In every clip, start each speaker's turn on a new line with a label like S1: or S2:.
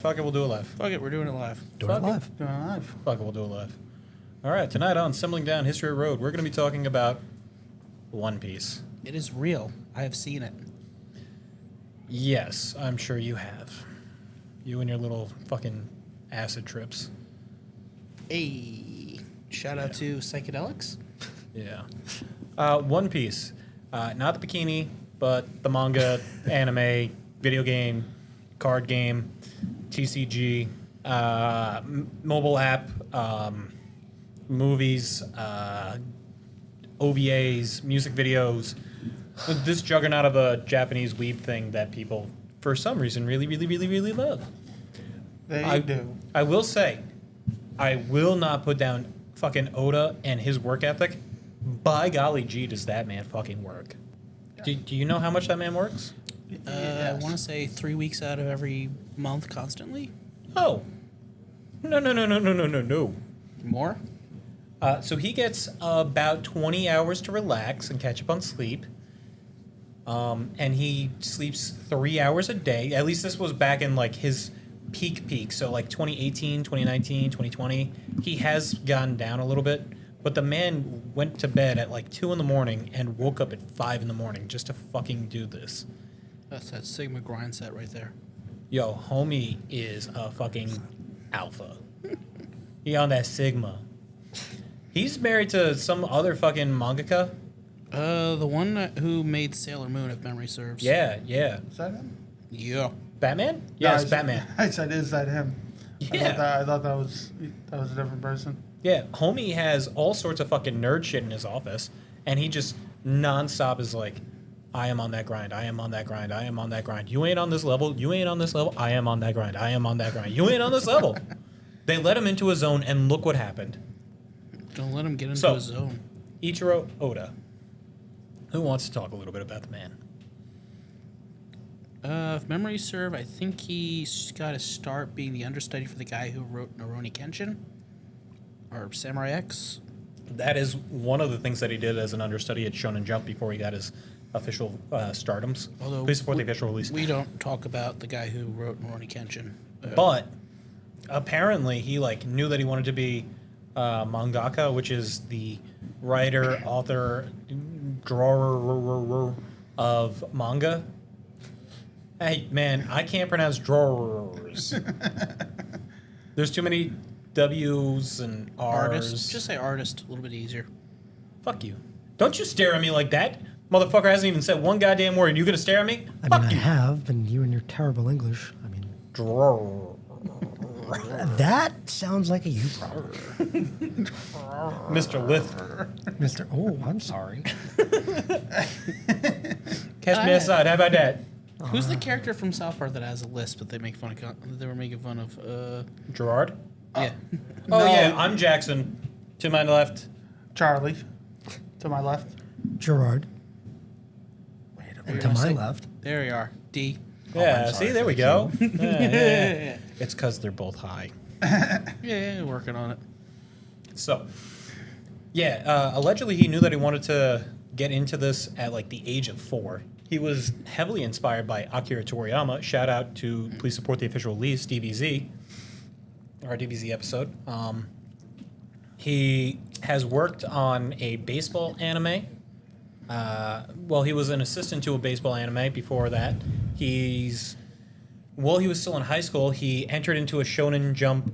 S1: Fuck it, we'll do it live.
S2: Fuck it, we're doing it live.
S1: Doing it live.
S3: Fuck
S1: it, we'll do it live. All right, tonight on Assembling Down History Road, we're going to be talking about One Piece.
S2: It is real. I have seen it.
S1: Yes, I'm sure you have. You and your little fucking acid trips.
S2: Hey, shout out to psychedelics.
S1: Yeah. One Piece. Not the bikini, but the manga, anime, video game, card game, TCG, mobile app, movies, OVAs, music videos. This juggernaut of a Japanese weeb thing that people, for some reason, really love.
S3: They do.
S1: I will say, I will not put down fucking Oda and his work ethic. By golly gee, does that man fucking work. Do you know how much that man works?
S2: I want to say 3 weeks out of every month constantly.
S1: Oh. No.
S2: More?
S1: So he gets about 20 hours to relax and catch up on sleep. And he sleeps 3 hours a day. At least this was back in like his peak. So like 2018, 2019, 2020. He has gone down a little bit. But the man went to bed at like 2 in the morning and woke up at 5 in the morning just to fucking do this.
S2: That's that Sigma grind set right there.
S1: Yo, homie is a fucking alpha. He on that Sigma. He's married to some other fucking mangaka.
S2: The one who made Sailor Moon, if memory serves.
S1: Yeah.
S3: Is that him?
S2: Yeah.
S1: Batman? Yes, Batman.
S3: I said, is that him?
S1: Yeah.
S3: I thought that was a different person.
S1: Yeah, homie has all sorts of fucking nerd shit in his office, and he just nonstop is like, I am on that grind, I am on that grind, I am on that grind. You ain't on this level, you ain't on this level, I am on that grind, I am on that grind. You ain't on this level. They let him into a zone, and look what happened.
S2: Don't let him get into a zone.
S1: Ichiro Oda. Who wants to talk a little bit about the man?
S2: If memory serve, I think he's got to start being the understudy for the guy who wrote Rurouni Kenshin. Or Samurai X.
S1: That is one of the things that he did as an understudy at Shonen Jump before he got his official stardoms.
S2: Although
S1: please support the official release.
S2: We don't talk about the guy who wrote Rurouni Kenshin.
S1: But apparently he like knew that he wanted to be mangaka, which is the writer, author, drawer of manga. Hey man, I can't pronounce drawers. There's too many W's and R's.
S2: Artist. Just say artist. A little bit easier.
S1: Fuck you. Don't you stare at me like that. Motherfucker hasn't even said one goddamn word. You gonna stare at me?
S4: I have, and you and your terrible English.
S1: Drawer.
S4: That sounds like a you problem.
S1: Mr. Lith.
S4: Mr. Oh, I'm sorry.
S1: Catch me outside. How about that?
S2: Who's the character from South Park that has a lisp that they make fun of? They were making fun of.
S1: Gerard?
S2: Yeah.
S1: Oh, yeah. I'm Jackson. To my left.
S3: Charlie. To my left.
S4: Gerard. And to my left.
S2: There you are. D.
S1: Yeah, see, there we go. Yeah. It's because they're both high.
S2: Yeah, working on it.
S1: So, yeah, allegedly he knew that he wanted to get into this at like the age of 4. He was heavily inspired by Akira Toriyama. Shout out to please support the official release, DBZ, our DBZ episode. He has worked on a baseball anime. Well, he was an assistant to a baseball anime before that. While he was still in high school, he entered into a Shonen Jump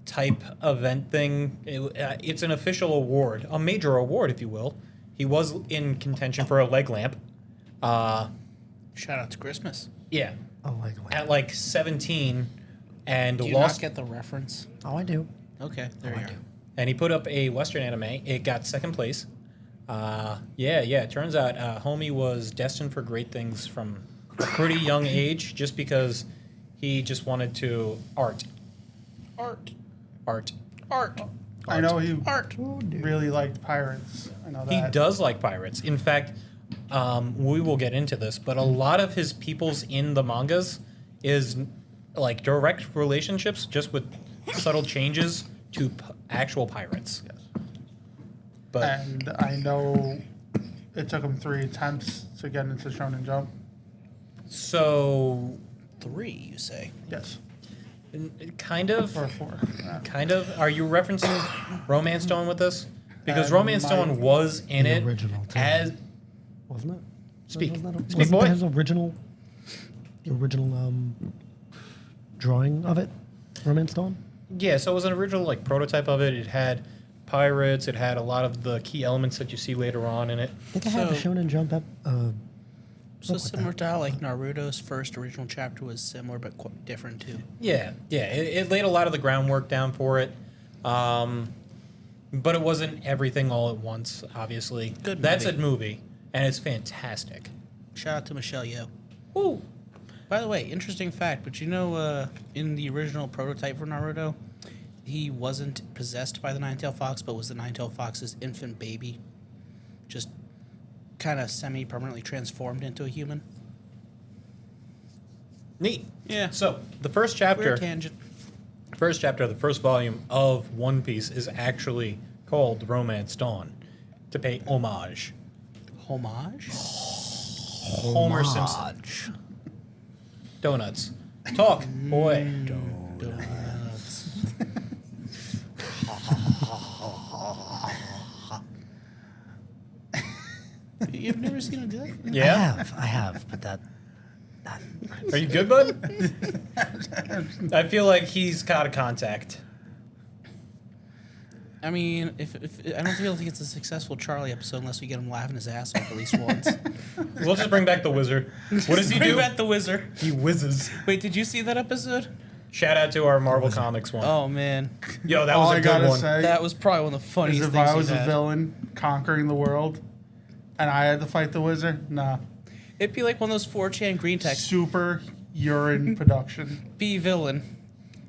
S1: type event thing. It's an official award, a major award, if you will. He was in contention for a leg lamp.
S2: Shout out to Christmas.
S1: Yeah.
S4: A leg lamp.
S1: At like 17 and
S2: Do you
S1: lost.
S2: not get the reference?
S4: Oh, I do.
S2: Okay, there you
S4: I do.
S1: And he put up a Western anime. It got second place. It turns out homie was destined for great things from a pretty young age just because he just wanted to art.
S3: I know he
S2: Art.
S3: really liked pirates. I know that.
S1: He does like pirates. In fact, we will get into this, but a lot of his peoples in the mangas is like direct relationships just with subtle changes to actual pirates.
S3: Yes.
S1: But
S3: And I know it took him 3 attempts to get into Shonen Jump.
S1: so
S2: 3, you say?
S3: Yes.
S1: Kind of.
S3: Or 4. Yeah.
S1: Kind of. Are you referencing Romance Stone with this? Because
S3: That
S1: Romance
S3: might-
S1: Stone was in
S4: The
S1: it
S4: original, too.
S1: as
S4: Wasn't it?
S1: Speak.
S4: Wasn't
S1: Speak, boy.
S4: that his original, the original drawing of it? Romance Stone?
S1: yeah. So it was an original like prototype of it. It had pirates. It had a lot of the key elements that you see later on in it.
S4: I think I had the
S2: So-
S4: Shonen Jump up.
S2: So
S4: Look at
S2: similar to how like Naruto's first original chapter was similar but quite different too.
S1: Yeah, yeah. It laid a lot of the groundwork down for it. But it wasn't everything all at once, obviously.
S2: Good
S1: That's
S2: movie.
S1: a movie, and it's fantastic.
S2: Shout out to Michelle Yeoh.
S1: Woo!
S2: By the way, interesting fact, but you know, in the original prototype for Naruto, he wasn't possessed by the Nine-Tailed Fox, but was the Nine-Tailed Fox's infant baby, just kind of semi-permanently transformed into a human.
S1: Neat.
S2: Yeah.
S1: So, the first
S2: Weird
S1: chapter,
S2: tangent.
S1: of the first volume of One Piece is actually called Romance Dawn, to pay homage.
S2: Homage?
S1: Homer Simpson. Donuts. Talk, boy.
S2: Donuts. You've never seen him do that?
S1: Yeah?
S4: I have, but that
S1: Are you good, bud? I feel like he's out of contact.
S2: I mean, if I don't think it's a successful Charlie episode unless we get him laughing his ass off at least once.
S1: We'll just bring back the wizard. What does he
S2: Bring
S1: do?
S2: back the wizard.
S1: He whizzes.
S2: Wait, did you see that episode?
S1: Shout out to our Marvel Comics one.
S2: Oh man,
S1: Yo, that
S3: All
S1: was a
S3: I
S1: good
S3: gotta
S1: one.
S3: say
S2: that was probably one of the
S3: is
S2: funniest
S3: if
S2: things
S3: I was
S2: we've
S3: a
S2: had.
S3: villain conquering the world, and I had to fight the wizard, nah.
S2: It'd be like one of those 4chan green text.
S3: Super urine production.
S2: Be villain.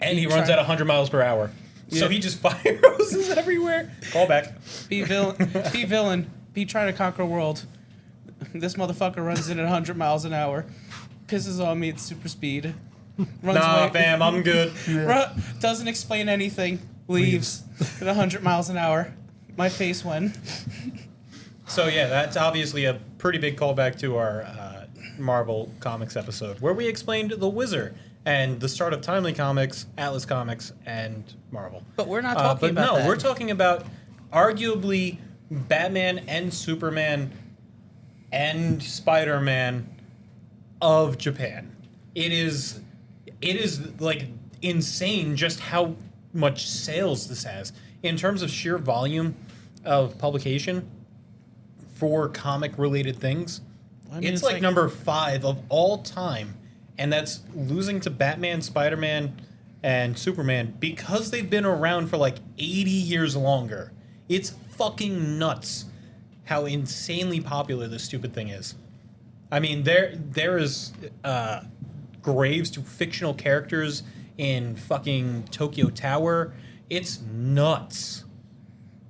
S1: And he
S2: He
S1: runs
S2: tried-
S1: at 100 miles per hour. So
S2: Yeah.
S1: he just fire hoses everywhere. Call back.
S2: Be villain. Be villain. Be trying to conquer the world. This motherfucker runs in at 100 miles an hour. Pisses on me at super speed. Runs
S1: Nah,
S2: away.
S1: fam, I'm good.
S2: Doesn't explain anything. Leaves at 100 miles an hour. My face went.
S1: So yeah, that's obviously a pretty big callback to our Marvel Comics episode, where we explained the Wizard and the start of Timely Comics, Atlas Comics, and Marvel.
S2: But we're not talking about
S1: no,
S2: that.
S1: we're talking about arguably Batman and Superman and Spider-Man of Japan. It is like insane just how much sales this has in terms of sheer volume of publication for comic related things.
S2: I mean,
S1: it's like number 5 of all time, and that's losing to Batman, Spider-Man, and Superman because they've been around for like 80 years longer. It's fucking nuts how insanely popular this stupid thing is. I mean, there is graves to fictional characters in fucking Tokyo Tower. It's nuts.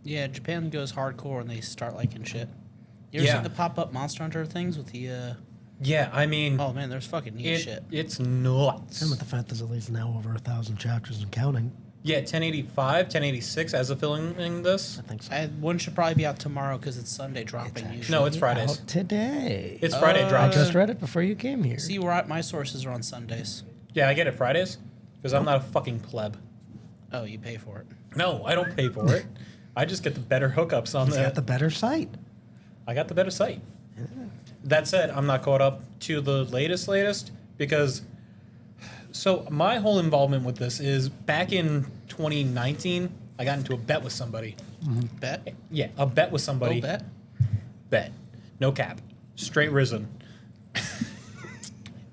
S2: Yeah, Japan goes hardcore and they start liking shit. You ever
S1: Yeah.
S2: seen the pop-up Monster Hunter things with the,
S1: Yeah, I mean,
S2: oh man, there's fucking neat shit.
S1: it's nuts.
S4: and with the fact there's at least now over 1,000 chapters and counting.
S1: Yeah, 1085, 1086 as of filming this.
S4: I think so.
S2: One should probably be out tomorrow because it's Sunday dropping usually.
S1: No, it's Fridays.
S4: Out today.
S1: It's Friday
S4: I
S1: drops.
S4: just read it before you came here.
S2: See, my sources are on Sundays.
S1: Yeah, I get it Fridays because I'm not a fucking pleb.
S2: Oh, you pay for it.
S1: No, I don't pay for it. I just get the better hookups on
S4: He's got
S1: that.
S4: the better site.
S1: I got the better site. That said, I'm not caught up to the latest because. So my whole involvement with this is back in 2019. I got into a bet with somebody.
S2: Bet?
S1: Yeah, a bet with somebody.
S2: Oh, bet?
S1: Bet. No cap. Straight risen.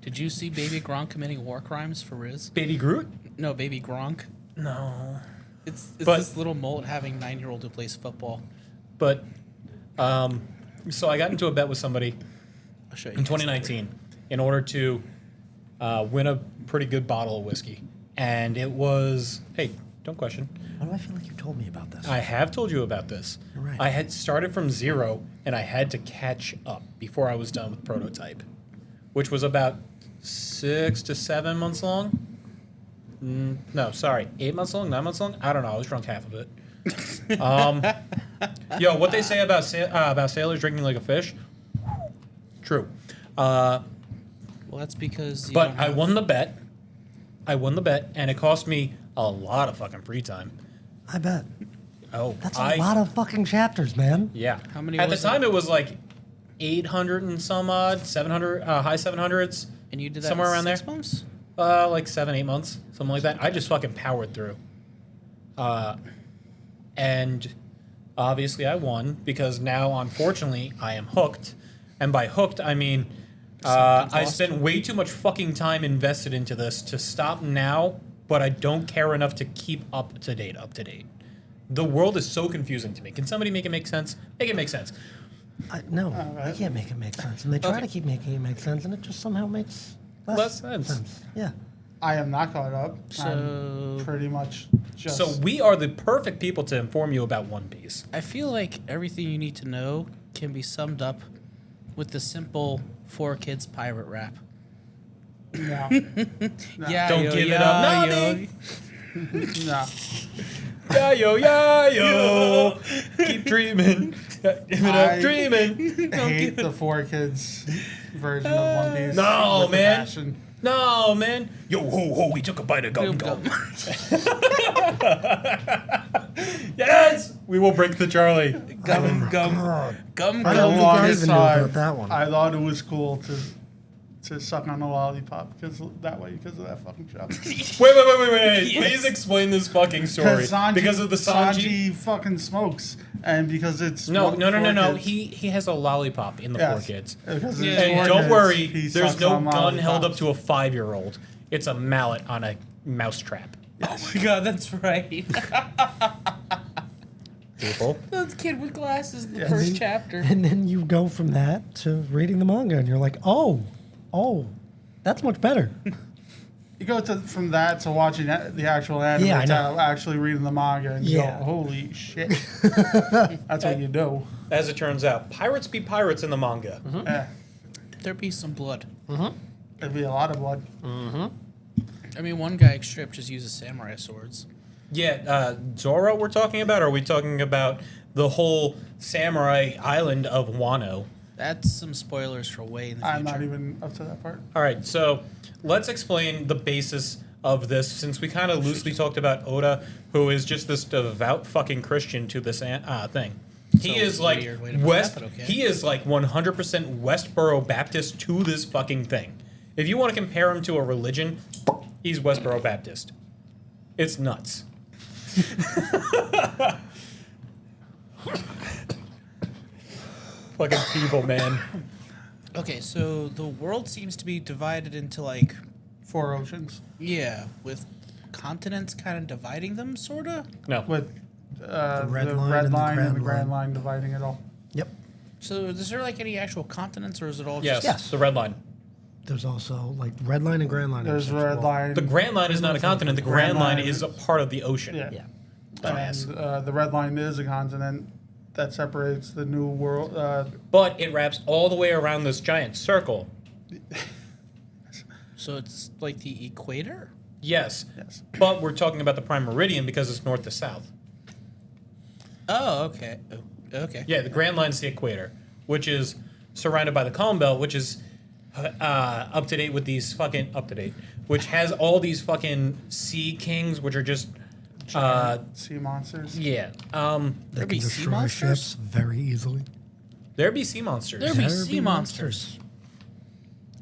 S2: Did you see Baby Gronk committing war crimes for Riz?
S1: Baby Groot?
S2: No, Baby Gronk.
S1: No.
S2: It's
S1: But-
S2: this little mullet having 9-year-old who plays football.
S1: But, so I got into a bet with somebody
S2: I'll show you.
S1: in
S2: guys later.
S1: 2019 in order to win a pretty good bottle of whiskey. And it was, hey, don't question.
S4: Why do I feel like you told me about this?
S1: I have told you about this.
S4: You're right.
S1: I had started from 0 and I had to catch up before I was done with prototype, which was about 6 to 7 months long. No, sorry, 8 months long, 9 months long. I don't know. I was drunk half of it. Yo, what they say about sailors drinking like a fish? True.
S2: Well, that's because you
S1: But
S2: don't
S1: I
S2: have-
S1: won the bet. I won the bet, and it cost me a lot of fucking free time.
S4: I bet.
S1: Oh,
S4: That's a lot of fucking chapters, man.
S1: Yeah.
S2: How many
S1: At the
S2: was
S1: time,
S2: it?
S1: it was like 800 and some odd, 700, high 700s.
S2: And you did that
S1: somewhere
S2: in
S1: around
S2: 6
S1: there?
S2: months?
S1: Like 7-8 months, something like that. I just fucking powered through. And obviously I won because now, unfortunately, I am hooked. And by hooked, I mean I spent way too much fucking time invested into this to stop now, but I don't care enough to keep up to date. The world is so confusing to me. Can somebody make it make sense? Make it make sense.
S4: No, I can't make it make sense. And they try to keep making it make sense, and it just somehow makes less sense. Yeah.
S3: I am not caught up.
S2: So-
S3: I'm pretty much just.
S1: So we are the perfect people to inform you about One Piece.
S2: I feel like everything you need to know can be summed up with the simple 4 Kids pirate rap.
S3: No.
S2: Yeah,
S1: Don't give it up, Nami!
S3: No.
S1: Yo. Keep dreaming. Give it up, dreaming.
S3: I hate the 4 Kids version of One Piece.
S1: No,
S3: with a
S1: man.
S3: passion.
S1: No, man. Yo, ho, we took a bite of gum. Yes! We will break the Charlie.
S2: Gum.
S4: I don't think I
S3: Longest
S4: even knew
S3: time,
S4: about that one.
S3: I thought it was cool to suck on a lollipop because of that fucking show.
S1: Wait.
S2: Yes.
S1: Please explain this fucking story. Because of the Sanji.
S3: Sanji fucking smokes, and because it's
S1: No.
S3: 4 Kids.
S1: He has a lollipop in the
S3: Yes.
S1: 4 Kids.
S3: Because
S2: Yeah,
S3: it's
S1: And
S3: 4
S1: don't
S3: Kids,
S1: worry,
S3: he
S1: there's
S3: sucks
S1: no
S3: on
S1: gun held up
S3: lollipops.
S1: to a 5-year-old. It's a mallet on a mousetrap.
S2: Oh my god, that's right.
S1: People.
S2: That kid with glasses in the
S3: Yes.
S2: first chapter.
S4: And then you go from that to reading the manga, and you're like, oh, that's much better.
S3: You go from that to watching the actual anime
S4: Yeah, I know.
S3: to actually reading the manga, and you
S4: Yeah.
S3: go, "Holy shit!" That's what you do.
S1: As it turns out, pirates be pirates in the manga.
S3: Yeah.
S2: There be some blood.
S3: There'd be a lot of blood.
S2: I mean, one guy stripped just uses samurai swords.
S1: Yeah, Zoro we're talking about, or are we talking about the whole samurai island of Wano?
S2: That's some spoilers for way in the future.
S3: I'm not even up to that part.
S1: All right, so let's explain the basis of this, since we kind of loosely talked about Oda, who is just this devout fucking Christian to this thing. He
S2: So
S1: is like
S2: weird way to put
S1: West.
S2: that, but okay.
S1: He is like 100% Westboro Baptist to this fucking thing. If you want to compare him to a religion, he's Westboro Baptist. It's nuts. Fucking people, man.
S2: Okay, so the world seems to be divided into like,
S3: 4 oceans
S2: yeah, with continents kind of dividing them, sorta.
S1: No.
S3: with the
S4: red
S3: red
S4: line
S3: line,
S4: and the
S3: and the
S4: grand
S3: grand
S4: line.
S3: line dividing it all.
S4: Yep.
S2: So is there like any actual continents, or is it all
S1: Yes,
S2: just?
S1: the red line.
S4: There's also like red line and grand line. are
S3: There's
S4: separate.
S3: red line.
S1: The Grand Line is not a continent. The Grand Line is a part of the ocean.
S3: Yeah.
S4: Yeah.
S1: Dumbass.
S3: And the red line is a continent that separates the new world.
S1: But it wraps all the way around this giant circle.
S2: So it's like the equator.
S1: Yes.
S3: Yes.
S1: But we're talking about the prime meridian because it's north to south.
S2: Oh, okay. Okay.
S1: Yeah, the Grand Line's the equator, which is surrounded by the Calm Belt, which is up to date with these fucking which has all these fucking sea kings, which are just
S3: Sea monsters.
S1: yeah.
S4: They
S2: There
S4: can
S2: be sea
S4: destroy
S2: monsters?
S4: ships very easily.
S1: There be sea monsters.
S2: There be
S4: There
S2: sea monsters.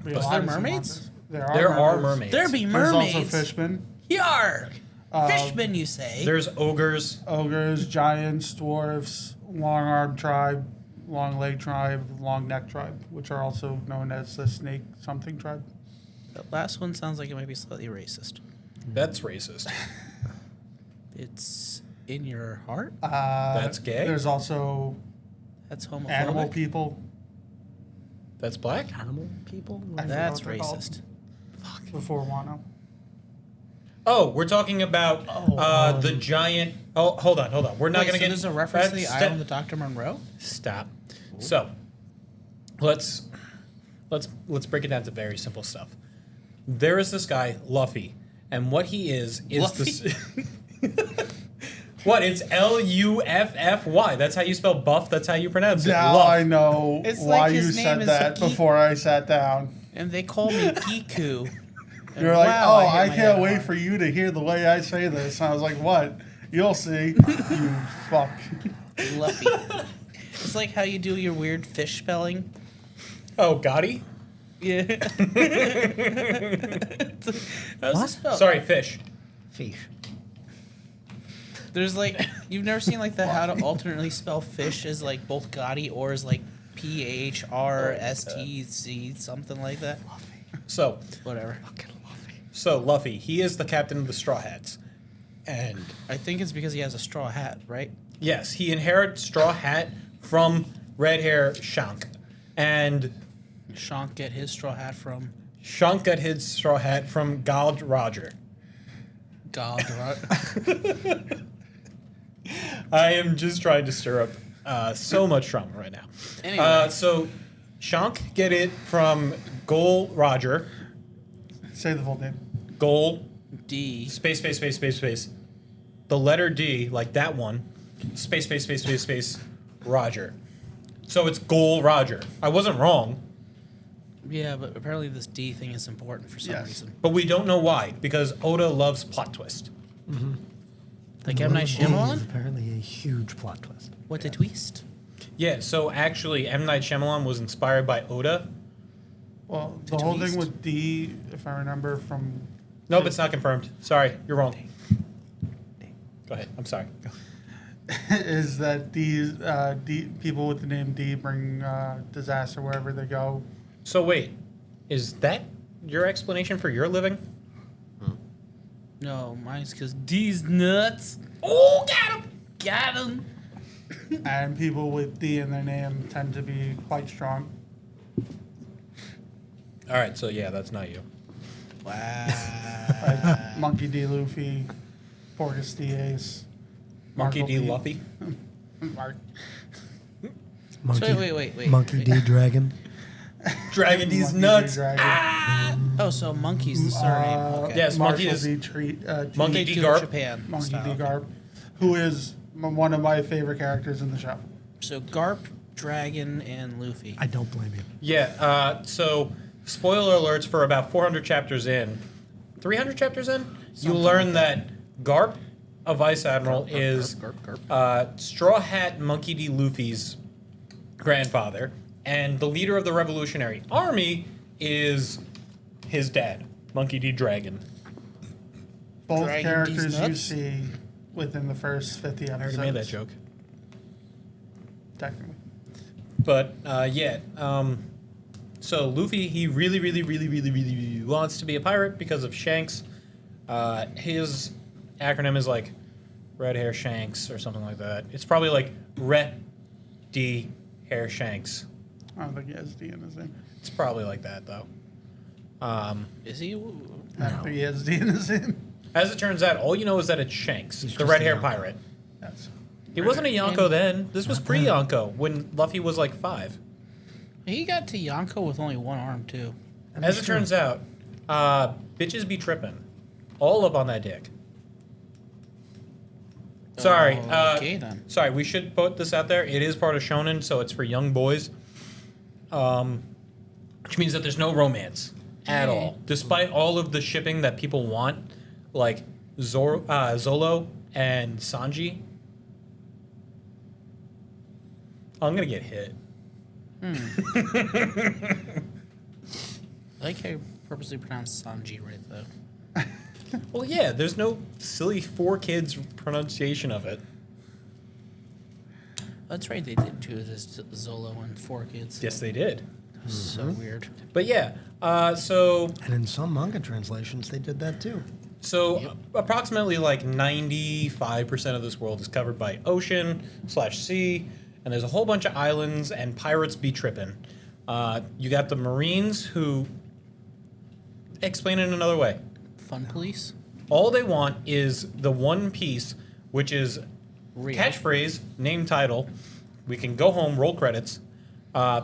S3: Be a
S1: But
S3: lot
S2: there
S3: of sea
S2: mermaids?
S3: monsters.
S1: There are mermaids.
S2: There be
S3: There's
S2: mermaids.
S3: also fishmen,
S2: Yarg! Fishmen, you say?
S1: There's ogres.
S3: ogres, giants, dwarves, long arm tribe, long leg tribe, long neck tribe, which are also known as the snake something tribe.
S2: That last one sounds like it might be slightly racist.
S1: That's racist.
S2: It's in your heart?
S1: That's gay?
S3: There's also
S2: That's homophobic?
S3: animal people.
S1: That's black?
S4: Animal people.
S3: I forgot
S2: That's
S3: what they're called.
S2: racist.
S3: Before Wano.
S1: Oh, we're talking about the giant. Oh, hold on. We're not
S2: Wait,
S1: going to
S2: so
S1: get.
S2: there's a reference to the
S1: Step-
S2: island of Dr. Monroe?
S1: Stop. So, let's break it down to very simple stuff. There is this guy Luffy, and what he is this. What? It's Luffy. That's how you spell buff. That's how you pronounce it.
S3: Now
S1: Luff.
S3: I know
S2: It's
S3: why
S2: like
S3: you
S2: his name
S3: said
S2: is
S3: that
S2: Geek.
S3: before I sat down.
S2: And they call me Giku. And
S3: You're like,
S2: wow,
S3: oh,
S2: hit
S3: I
S2: my
S3: can't
S2: head
S3: wait
S2: hard.
S3: for you to hear the way I say this. And I was like, what? You'll see. You fuck.
S2: Luffy. It's like how you do your weird fish spelling.
S1: Oh, Gotti?
S2: Yeah. How's
S4: What?
S2: it spelled?
S1: Sorry, fish.
S4: Fish.
S2: There's like, you've never seen like the how to alternately spell fish as like both Gotti or as like PHRSTC, something like that.
S1: So,
S2: Whatever.
S1: Luffy, he is the captain of the Straw Hats. And
S2: I think it's because he has a straw hat, right?
S1: yes, he inherits Straw Hat from red hair Shank. And
S2: Shank get his straw hat from
S1: Shank got his Straw Hat from Gold Roger.
S2: God.
S1: I am just trying to stir up so much trauma right now.
S2: Anyway.
S1: So Shank get it from Gold Roger.
S3: Say the full name.
S1: Gold
S2: D.
S1: space. The letter D, like that one. Space. Roger. So it's Gold Roger. I wasn't wrong,
S2: Yeah, but apparently this D thing is important for some
S3: Yes.
S2: reason.
S1: but we don't know why because Oda loves plot twist.
S2: Like M. Night
S4: Is
S2: Shyamalan?
S4: apparently a huge plot twist.
S2: What a twist.
S1: Yeah, so actually M. Night Shyamalan was inspired by Oda.
S3: Well,
S2: To
S3: the whole
S2: twist.
S3: thing with D, if I remember from,
S1: Nope, it's not confirmed. Sorry, you're wrong. Go ahead. I'm sorry. Go.
S3: is that D, people with the name D bring disaster wherever they go.
S1: So wait, is that your explanation for your living?
S2: No, mine's because D's nuts. Oh, got him! Got him!
S3: And people with D in their name tend to be quite strong.
S1: All right, so yeah, that's not you.
S2: Wow.
S3: Like Monkey D. Luffy, Porgus D. Ace,
S1: Monkey
S3: Marco
S1: D.
S3: D.
S1: Luffy.
S2: Mark.
S4: Monkey,
S2: So wait.
S4: Monkey D. Dragon.
S1: Dragon D's
S3: Monkey D.
S1: nuts.
S3: Dragon.
S2: Oh, so monkey's the surname. Okay.
S1: Yes, Monkey
S3: Marshall
S1: is-
S3: D. Treat,
S1: Monkey
S3: T.
S1: D.
S2: To
S1: Garp.
S2: Japan.
S3: Monkey
S2: style.
S3: D. Garp, who is one of my favorite characters in the show.
S2: So Garp, Dragon, and Luffy.
S4: I don't blame you.
S1: Yeah. So spoiler alerts for about 400 chapters in, 300 chapters in, you learn that Garp, a vice admiral, is Straw Hat Monkey D. Luffy's grandfather, and the leader of the Revolutionary Army is his dad, Monkey D. Dragon.
S3: Both
S2: Dragon
S3: characters
S2: D's
S3: you
S2: nuts?
S3: see within the first 50
S1: I
S3: episodes.
S1: already made that joke.
S3: Technically.
S1: But so Luffy, he really wants to be a pirate because of Shanks. His acronym is like Red Hair Shanks or something like that. It's probably like Ret D Hair Shanks.
S3: I don't think he has D in his name.
S1: It's probably like that though.
S2: Is he?
S3: I don't think he has D in his name.
S1: As it turns out, all you know is that it's Shanks,
S4: He's
S1: the
S4: just
S1: red
S4: a
S1: hair
S4: Yonko.
S1: pirate.
S3: Yes.
S1: He wasn't a Yonko
S2: And-
S1: then. This was
S4: Not
S1: pre
S4: then.
S1: Yonko when Luffy was like 5.
S2: He got to Yonko with only one arm too.
S1: As it turns out, bitches be tripping. All up on that dick. Sorry.
S2: Okay, then.
S1: Sorry, we should put this out there. It is part of Shonen, so it's for young boys. Which means that there's no romance at all. Despite all of the shipping that people want, like Zolo and Sanji. I'm going to get hit.
S2: I like how you purposely pronounced Sanji right though.
S1: Well, yeah, there's no silly 4 kids pronunciation of it.
S2: That's right, they did too. This Zolo and 4 kids.
S1: Yes, they did.
S2: So weird.
S1: But yeah, so
S4: And in some manga translations, they did that too.
S1: approximately like 95% of this world is covered by ocean/sea, and there's a whole bunch of islands, and pirates be tripping. You got the Marines who explain it another way.
S2: Fun police.
S1: All they want is the one piece, which is
S2: Real.
S1: catchphrase, name, title. We can go home, roll credits,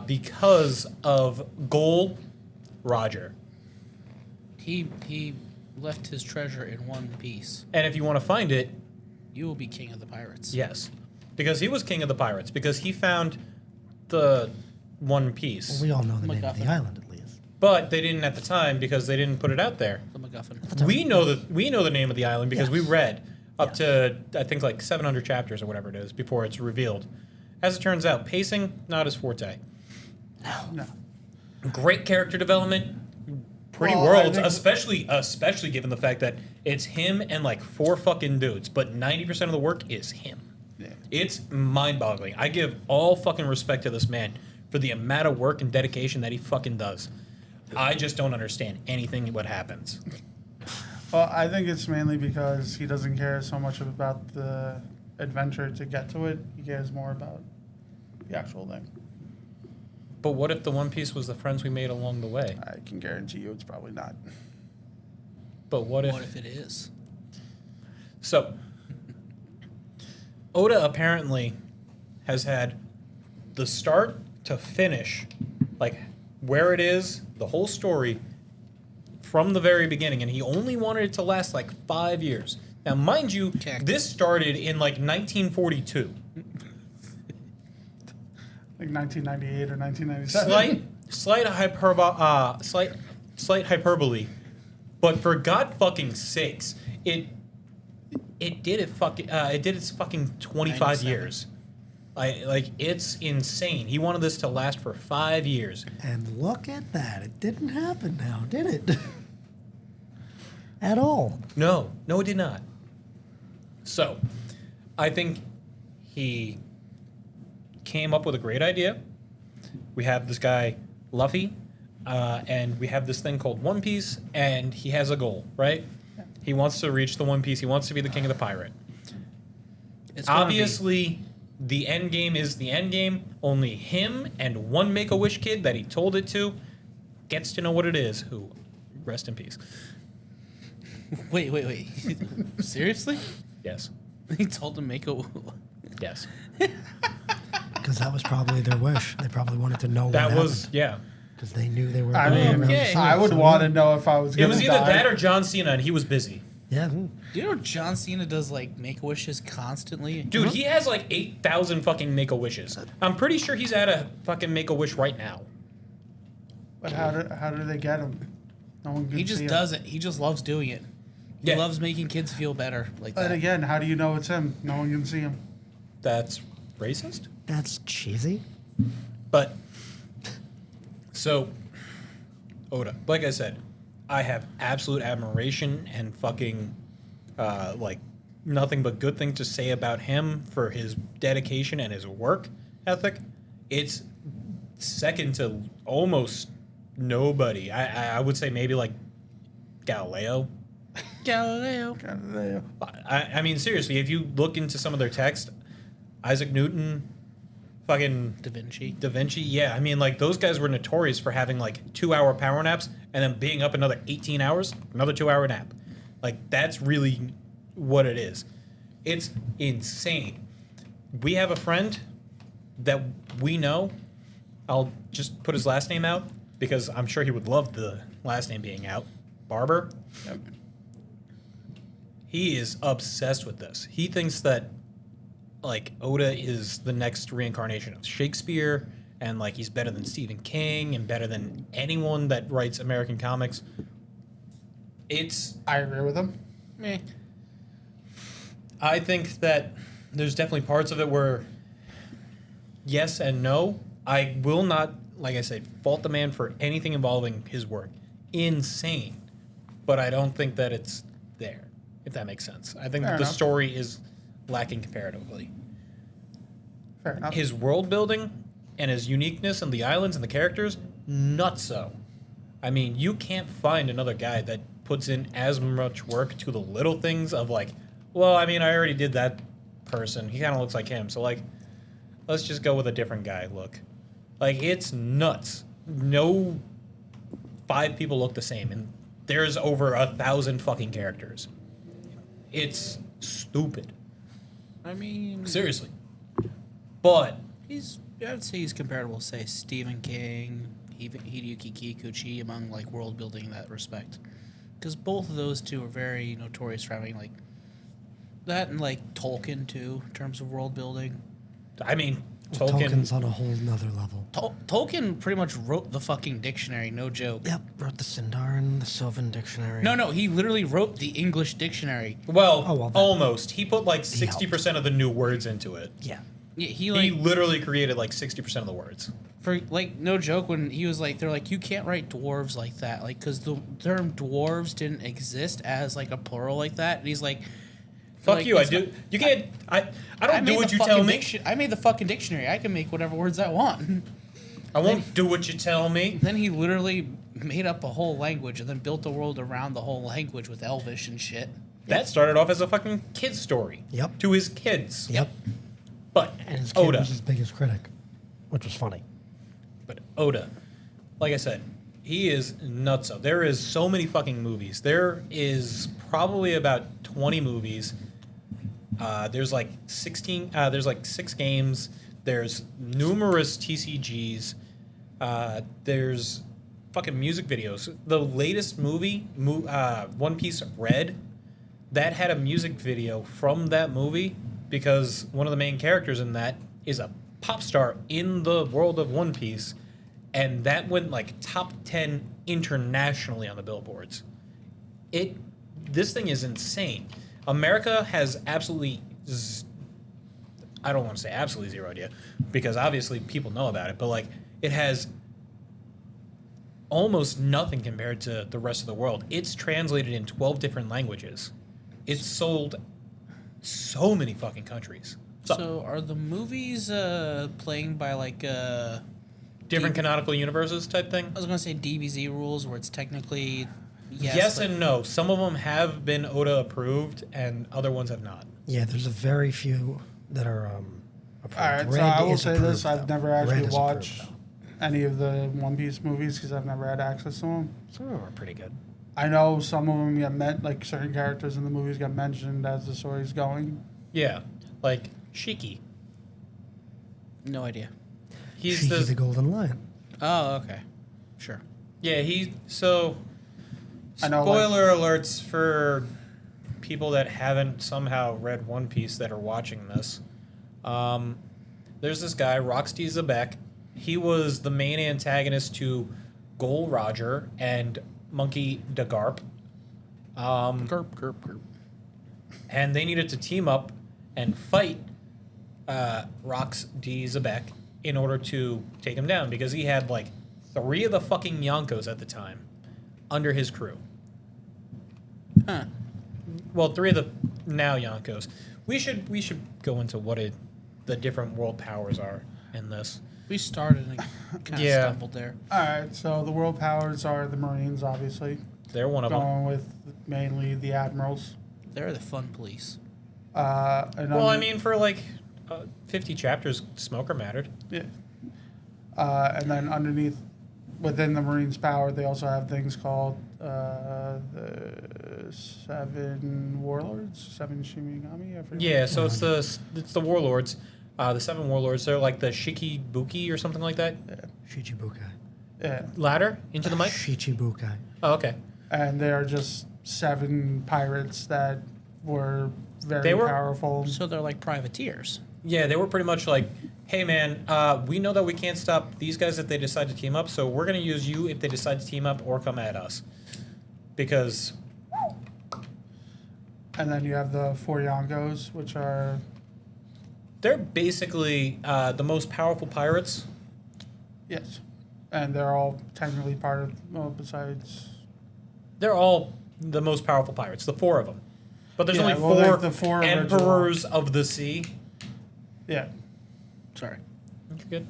S1: because of Goal Roger.
S2: He left his treasure in one piece.
S1: And if you want to find it,
S2: You will be king of the pirates.
S1: yes, because he was king of the pirates, because he found the one piece.
S4: Well, we all know the name of the
S2: MacGuffin.
S4: island, at least.
S1: But they didn't at the time because they didn't put it out there.
S2: The MacGuffin.
S1: We know the name of the island because we read up to I think like 700 chapters or whatever it is before it's revealed. As it turns out, pacing not his forte.
S3: No.
S1: Great character development, pretty
S3: Well,
S1: worlds,
S3: I think-
S1: especially given the fact that it's him and like 4 fucking dudes, but 90% of the work is him.
S3: Yeah.
S1: It's mind-boggling. I give all fucking respect to this man for the amount of work and dedication that he fucking does. I just don't understand anything what happens.
S3: Well, I think it's mainly because he doesn't care so much about the adventure to get to it. He cares more about the actual thing.
S1: But what if the One Piece was the friends we made along the way?
S3: I can guarantee you it's probably not.
S1: But what if...
S2: What if it is?
S1: So, Oda apparently has had the start to finish, like where it is, the whole story, from the very beginning, and he only wanted it to last like 5 years. Now, mind you, this started in like 1942.
S3: Like 1998 or 1997.
S1: Slight hyperbole, but for God fucking sakes, it did its fucking 25
S2: 97.
S1: years. It's insane. He wanted this to last for 5 years.
S4: And look at that. It didn't happen now, did it? At all.
S1: No, it did not. So, I think he came up with a great idea. We have this guy, Luffy, and we have this thing called One Piece, and he has a goal, right? He wants to reach the One Piece. He wants to be the king of the pirate.
S2: It's gonna
S1: Obviously, the end game is the end game. Only him and one Make-A-Wish kid that he told it to gets to know what it is, who, rest in peace.
S2: be... Wait. Seriously?
S1: Yes.
S2: He told him to make a...
S1: Yes.
S4: Because that was probably their wish. They probably wanted to know
S1: That
S4: what
S1: was,
S4: happened.
S1: yeah.
S4: Because they knew they were
S3: I
S4: going to be
S3: mean,
S4: around
S2: okay.
S4: soon,
S3: I would
S4: so
S3: want to know if I was
S1: It
S3: going
S1: was
S3: to
S1: either
S3: die.
S1: that or John Cena, and he was busy.
S4: Yeah.
S2: Do you know John Cena does, like, Make-A-Wishes constantly?
S1: Dude, he has like 8,000 fucking Make-A-Wishes. I'm pretty sure he's at a fucking Make-A-Wish right now.
S3: But how do they get him? No one can
S2: He just
S3: see him.
S2: does it. He just loves doing it. He
S1: Yeah.
S2: loves making kids feel better like
S3: But
S2: that.
S3: again, how do you know it's him? No one can see him.
S1: That's racist?
S4: That's cheesy.
S1: But, so, Oda, like I said, I have absolute admiration and fucking, nothing but good things to say about him for his dedication and his work ethic. It's second to almost nobody. I would say maybe like Galileo.
S2: Galileo.
S1: I mean, seriously, if you look into some of their text, Isaac Newton, fucking
S2: Da Vinci.
S1: Da Vinci, yeah. I mean, like, those guys were notorious for having, like, 2-hour power naps and then being up another 18 hours, another 2-hour nap. Like, that's really what it is. It's insane. We have a friend that we know. I'll just put his last name out because I'm sure he would love the last name being out. Barber.
S3: Yep.
S1: He is obsessed with this. He thinks that, like, Oda is the next reincarnation of Shakespeare, and, like, he's better than Stephen King and better than anyone that writes American comics.
S3: I agree with him.
S1: Meh. I think that there's definitely parts of it where yes and no. I will not, like I said, fault the man for anything involving his work. Insane. But I don't think that it's there, if that makes sense. I think
S3: Fair
S1: the
S3: enough.
S1: story is lacking comparatively.
S3: Fair enough.
S1: His world building and his uniqueness and the islands and the characters, not so. I mean, you can't find another guy that puts in as much work to the little things of like, well, I mean, I already did that person. He kind of looks like him. So, like, let's just go with a different guy look. Like, it's nuts. No 5 people look the same. And there's over 1,000 fucking characters. It's stupid.
S2: I mean,
S1: Seriously. But
S2: I'd say he's comparable, say, Stephen King, even Hideyuki Kikuchi, among, like, world building in that respect. Because both of those two are very notorious for having, like, that and, like, Tolkien, too, in terms of world building.
S1: I mean,
S4: Tolkien's on a whole nother level.
S2: Tolkien pretty much wrote the fucking dictionary, no joke.
S4: Yep, wrote the Sindar and the Sylvan dictionary.
S2: No, he literally wrote the English dictionary.
S1: Well,
S4: well, that-
S1: almost. He put like 60% of the new words into it.
S4: Yeah.
S2: Yeah,
S1: He
S2: he
S1: literally created like 60% of the words.
S2: for like no joke when he was like they're like you can't write dwarves like that like because the term dwarves didn't exist as like a plural like that and he's like
S1: Fuck
S2: like,
S1: you! I
S2: it's
S1: do.
S2: not-
S1: You can't. I don't do
S2: made
S1: what
S2: the
S1: you
S2: fucking
S1: tell me.
S2: I made the fucking dictionary. I can make whatever words I want.
S1: I won't do what you tell me.
S2: Then he literally made up a whole language and then built a world around the whole language with Elvish and shit.
S1: That started off as a fucking kid's story.
S4: Yep.
S1: To his kids.
S4: Yep.
S1: But
S4: And his kid
S1: Oda.
S4: was his biggest critic, which was funny.
S1: But Oda, like I said, he is nutso. There is so many fucking movies. There is probably about 20 movies. There's like 16. There's like 6 games. There's numerous TCGs. There's fucking music videos. The latest movie, One Piece Red, that had a music video from that movie because one of the main characters in that is a pop star in the world of One Piece, and that went like top 10 internationally on the billboards. This thing is insane. America has absolutely, I don't want to say absolutely zero idea, because obviously people know about it, but like it has almost nothing compared to the rest of the world. It's translated in 12 different languages. It's sold so many fucking countries.
S2: So are the movies playing by like
S1: Different canonical universes type thing?
S2: I was gonna say DBZ rules where it's technically
S1: Yes
S2: but-
S1: and no. Some of them have been Oda approved, and other ones have not.
S4: Yeah, there's a very few that are approved.
S3: All right, so
S4: Red
S3: I will
S4: is
S3: say
S4: approved,
S3: this: I've
S4: though.
S3: never
S4: Red
S3: actually
S4: is
S3: watched
S4: approved,
S3: any of the One Piece movies because I've never had access to them.
S4: though. Some of them are pretty good.
S3: I know some of them get meant like certain characters in the movies get mentioned as the story's going.
S1: Yeah, like Shiki.
S2: No idea.
S1: He's
S4: Shiki the
S1: the
S4: Golden Lion.
S2: Oh, okay. Sure.
S1: yeah. So
S3: I know,
S1: spoiler alerts for people that haven't somehow read One Piece that are watching this. There's this guy, Roxty Zebek. He was the main antagonist to Gol Roger and Monkey the Garp.
S2: Gerp.
S1: And they needed to team up and fight Rox D. Zebek in order to take him down because he had like 3 of the fucking Yonkos at the time under his crew.
S2: Huh.
S1: Well, 3 of the now Yonkos. We should go into what the different world powers are in this.
S2: We started and kind of
S1: Yeah.
S2: stumbled there.
S3: All right, so the world powers are the Marines, obviously,
S1: They're one of them.
S3: going with mainly the admirals.
S2: They're the fun police.
S3: And
S1: Well, I mean, for like 50 chapters, Smoker mattered.
S3: yeah. And then underneath, within the Marines' power, they also have things called the 7 Warlords, 7 Shimigami. I forget.
S1: Yeah, so it's the warlords, the 7 warlords. They're like the Shikibuki or something like that.
S4: Shichibukai.
S3: Yeah.
S1: Ladder into the mic.
S4: Shichibukai.
S1: Oh, okay.
S3: And they are just 7 pirates that were very
S1: They were-
S3: powerful.
S2: So they're like privateers.
S1: Yeah, they were pretty much like, hey man, we know that we can't stop these guys if they decide to team up, so we're gonna use you if they decide to team up or come at us. Because
S3: And then you have the 4 Yonkos, which are
S1: they're basically the most powerful pirates.
S3: yes, and they're all technically part of. Well, besides,
S1: They're all the most powerful pirates, the 4 of them. But there's
S3: Yeah,
S1: only
S3: well,
S1: 4
S3: like the 4 original.
S1: emperors of the sea.
S3: yeah,
S2: Sorry.
S1: You're good.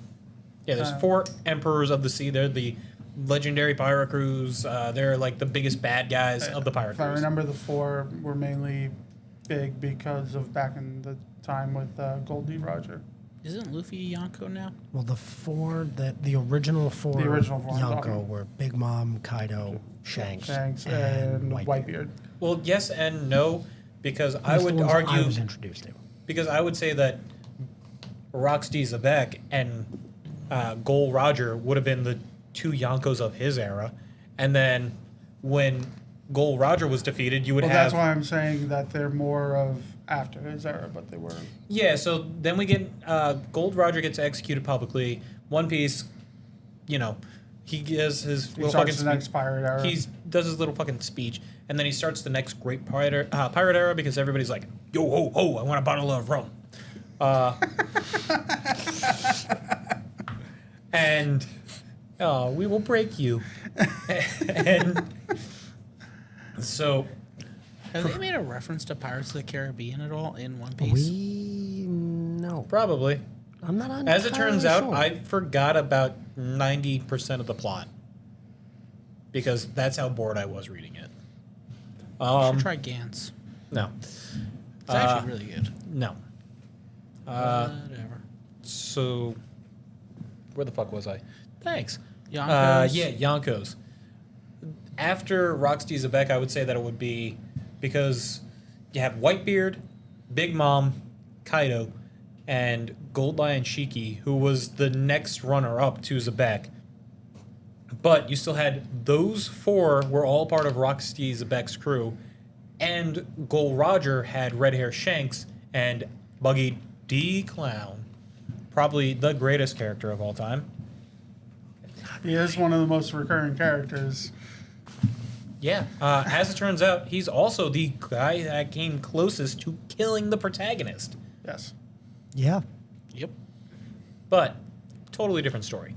S1: Yeah, there's
S3: Uh,
S1: 4 emperors of the sea. They're the legendary pirate crews. They're like the biggest bad guys of the pirate
S3: if I
S1: crews.
S3: remember, the 4 were mainly big because of back in the time with Goldie Roger.
S2: Isn't Luffy a Yonko now?
S4: Well, the original four
S3: The original 4 I'm
S4: Yonko
S3: talking.
S4: were Big Mom, Kaido, Shanks,
S3: Shanks and Whitebeard.
S1: Well, yes and no, because I
S4: That's the
S1: would
S4: ones I
S1: argue
S4: was introduced to.
S1: because I would say that Roxy Zebek and Gol Roger would have been the 2 Yonkos of his era, and then when Gold Roger was defeated, you would
S3: Well,
S1: have.
S3: that's why I'm saying that they're more of after his era, but they were.
S1: Yeah, so then we get Gold Roger gets executed publicly. One Piece, he gives his
S3: He
S1: little
S3: starts
S1: fucking
S3: the next pirate era.
S1: He does his little fucking speech, and then he starts the next great pirate era because everybody's like, "Yo ho ho! I want a bottle of rum," and we will break you, and so.
S2: Have they made a reference to Pirates of the Caribbean at all in One Piece?
S4: No.
S1: Probably.
S4: I'm not on.
S1: As it turns out,
S4: sure.
S1: I forgot about 90% of the plot because that's how bored I was reading it.
S2: Should try Gantz.
S1: No.
S2: It's actually really good.
S1: No.
S2: Whatever.
S1: So, where the fuck was I? Thanks.
S2: Yonkos.
S1: Yeah, Yonkos. After Rocksteady Zebek, I would say that it would be because you have Whitebeard, Big Mom, Kaido, and Gold Lion Shiki, who was the next runner-up to Zebek. But you still had those four were all part of Rocksteady Zebek's crew, and Gold Roger had Red Hair Shanks and Buggy D Clown, probably the greatest character of all time.
S3: He is one of the most recurring characters.
S1: Yeah, as it turns out, he's also the guy that came closest to killing the protagonist.
S3: Yes.
S4: Yeah.
S2: Yep.
S1: But, totally different story.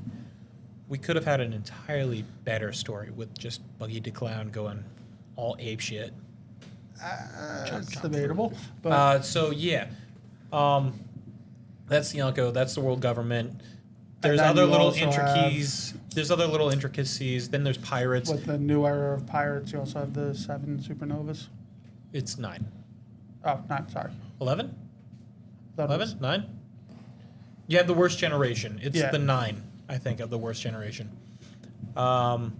S1: We could have had an entirely better story with just Buggy the Clown going all ape shit.
S3: It's debatable. But
S1: So, yeah. That's Yonko. That's the world government. There's
S3: then
S1: other
S3: you
S1: little
S3: also
S1: intricacies. There's other little intricacies. Then there's pirates.
S3: with the new era of pirates, you also have the 7 supernovas.
S1: It's 9.
S3: Oh, 9, sorry.
S1: 11?
S3: That
S1: 11?
S3: was-
S1: 9? You have the worst generation. It's
S3: Yeah.
S1: the 9, I think, of the worst generation. But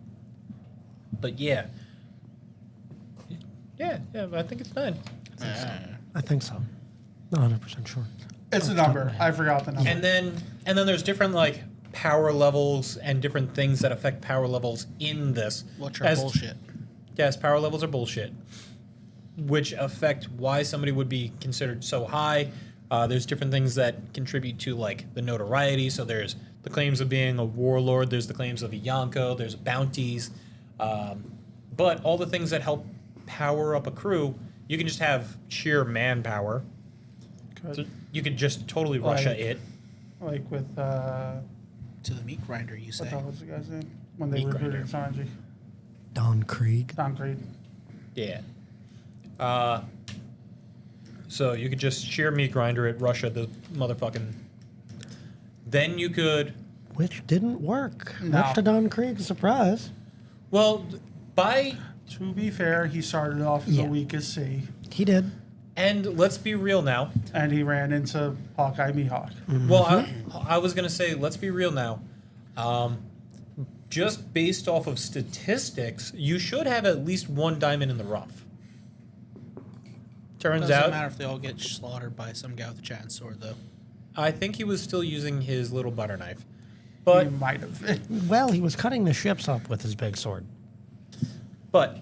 S1: yeah. Yeah, I think it's 9.
S4: I think so. Not 100% sure.
S3: It's a number. I forgot the number.
S1: And then there's different like power levels and different things that affect power levels in this.
S2: Which are bullshit.
S1: Yes, power levels are bullshit, which affect why somebody would be considered so high. There's different things that contribute to like the notoriety. So there's the claims of being a warlord. There's the claims of a Yonko. There's bounties. But all the things that help power up a crew, you can just have sheer manpower. So you could just totally Russia
S3: Like-
S1: it.
S3: Like with,
S2: To the meat grinder, you
S3: what
S2: say.
S3: the hell was the guy's name? When they
S1: Meat
S3: recruited Sanji.
S4: Don Krieg.
S3: Don Creed.
S1: Yeah. So you could just sheer meat grinder it, Russia the motherfucking. Then you could.
S4: Which didn't work.
S3: No.
S4: Much to Don Krieg's surprise.
S1: Well, by.
S3: To be fair, he started off as
S4: Yeah.
S3: the weakest sea,
S4: He did.
S1: And let's be real now.
S3: and he ran into Hawkeye Mihawk.
S1: Well, I was going to say, let's be real now. Just based off of statistics, you should have at least one diamond in the rough. Turns
S2: Doesn't
S1: out,
S2: matter if they all get slaughtered by some guy with a giant sword, though.
S1: I think he was still using his little butter knife. But
S3: He might have been.
S4: Well, he was cutting the ships up with his big sword.
S1: But,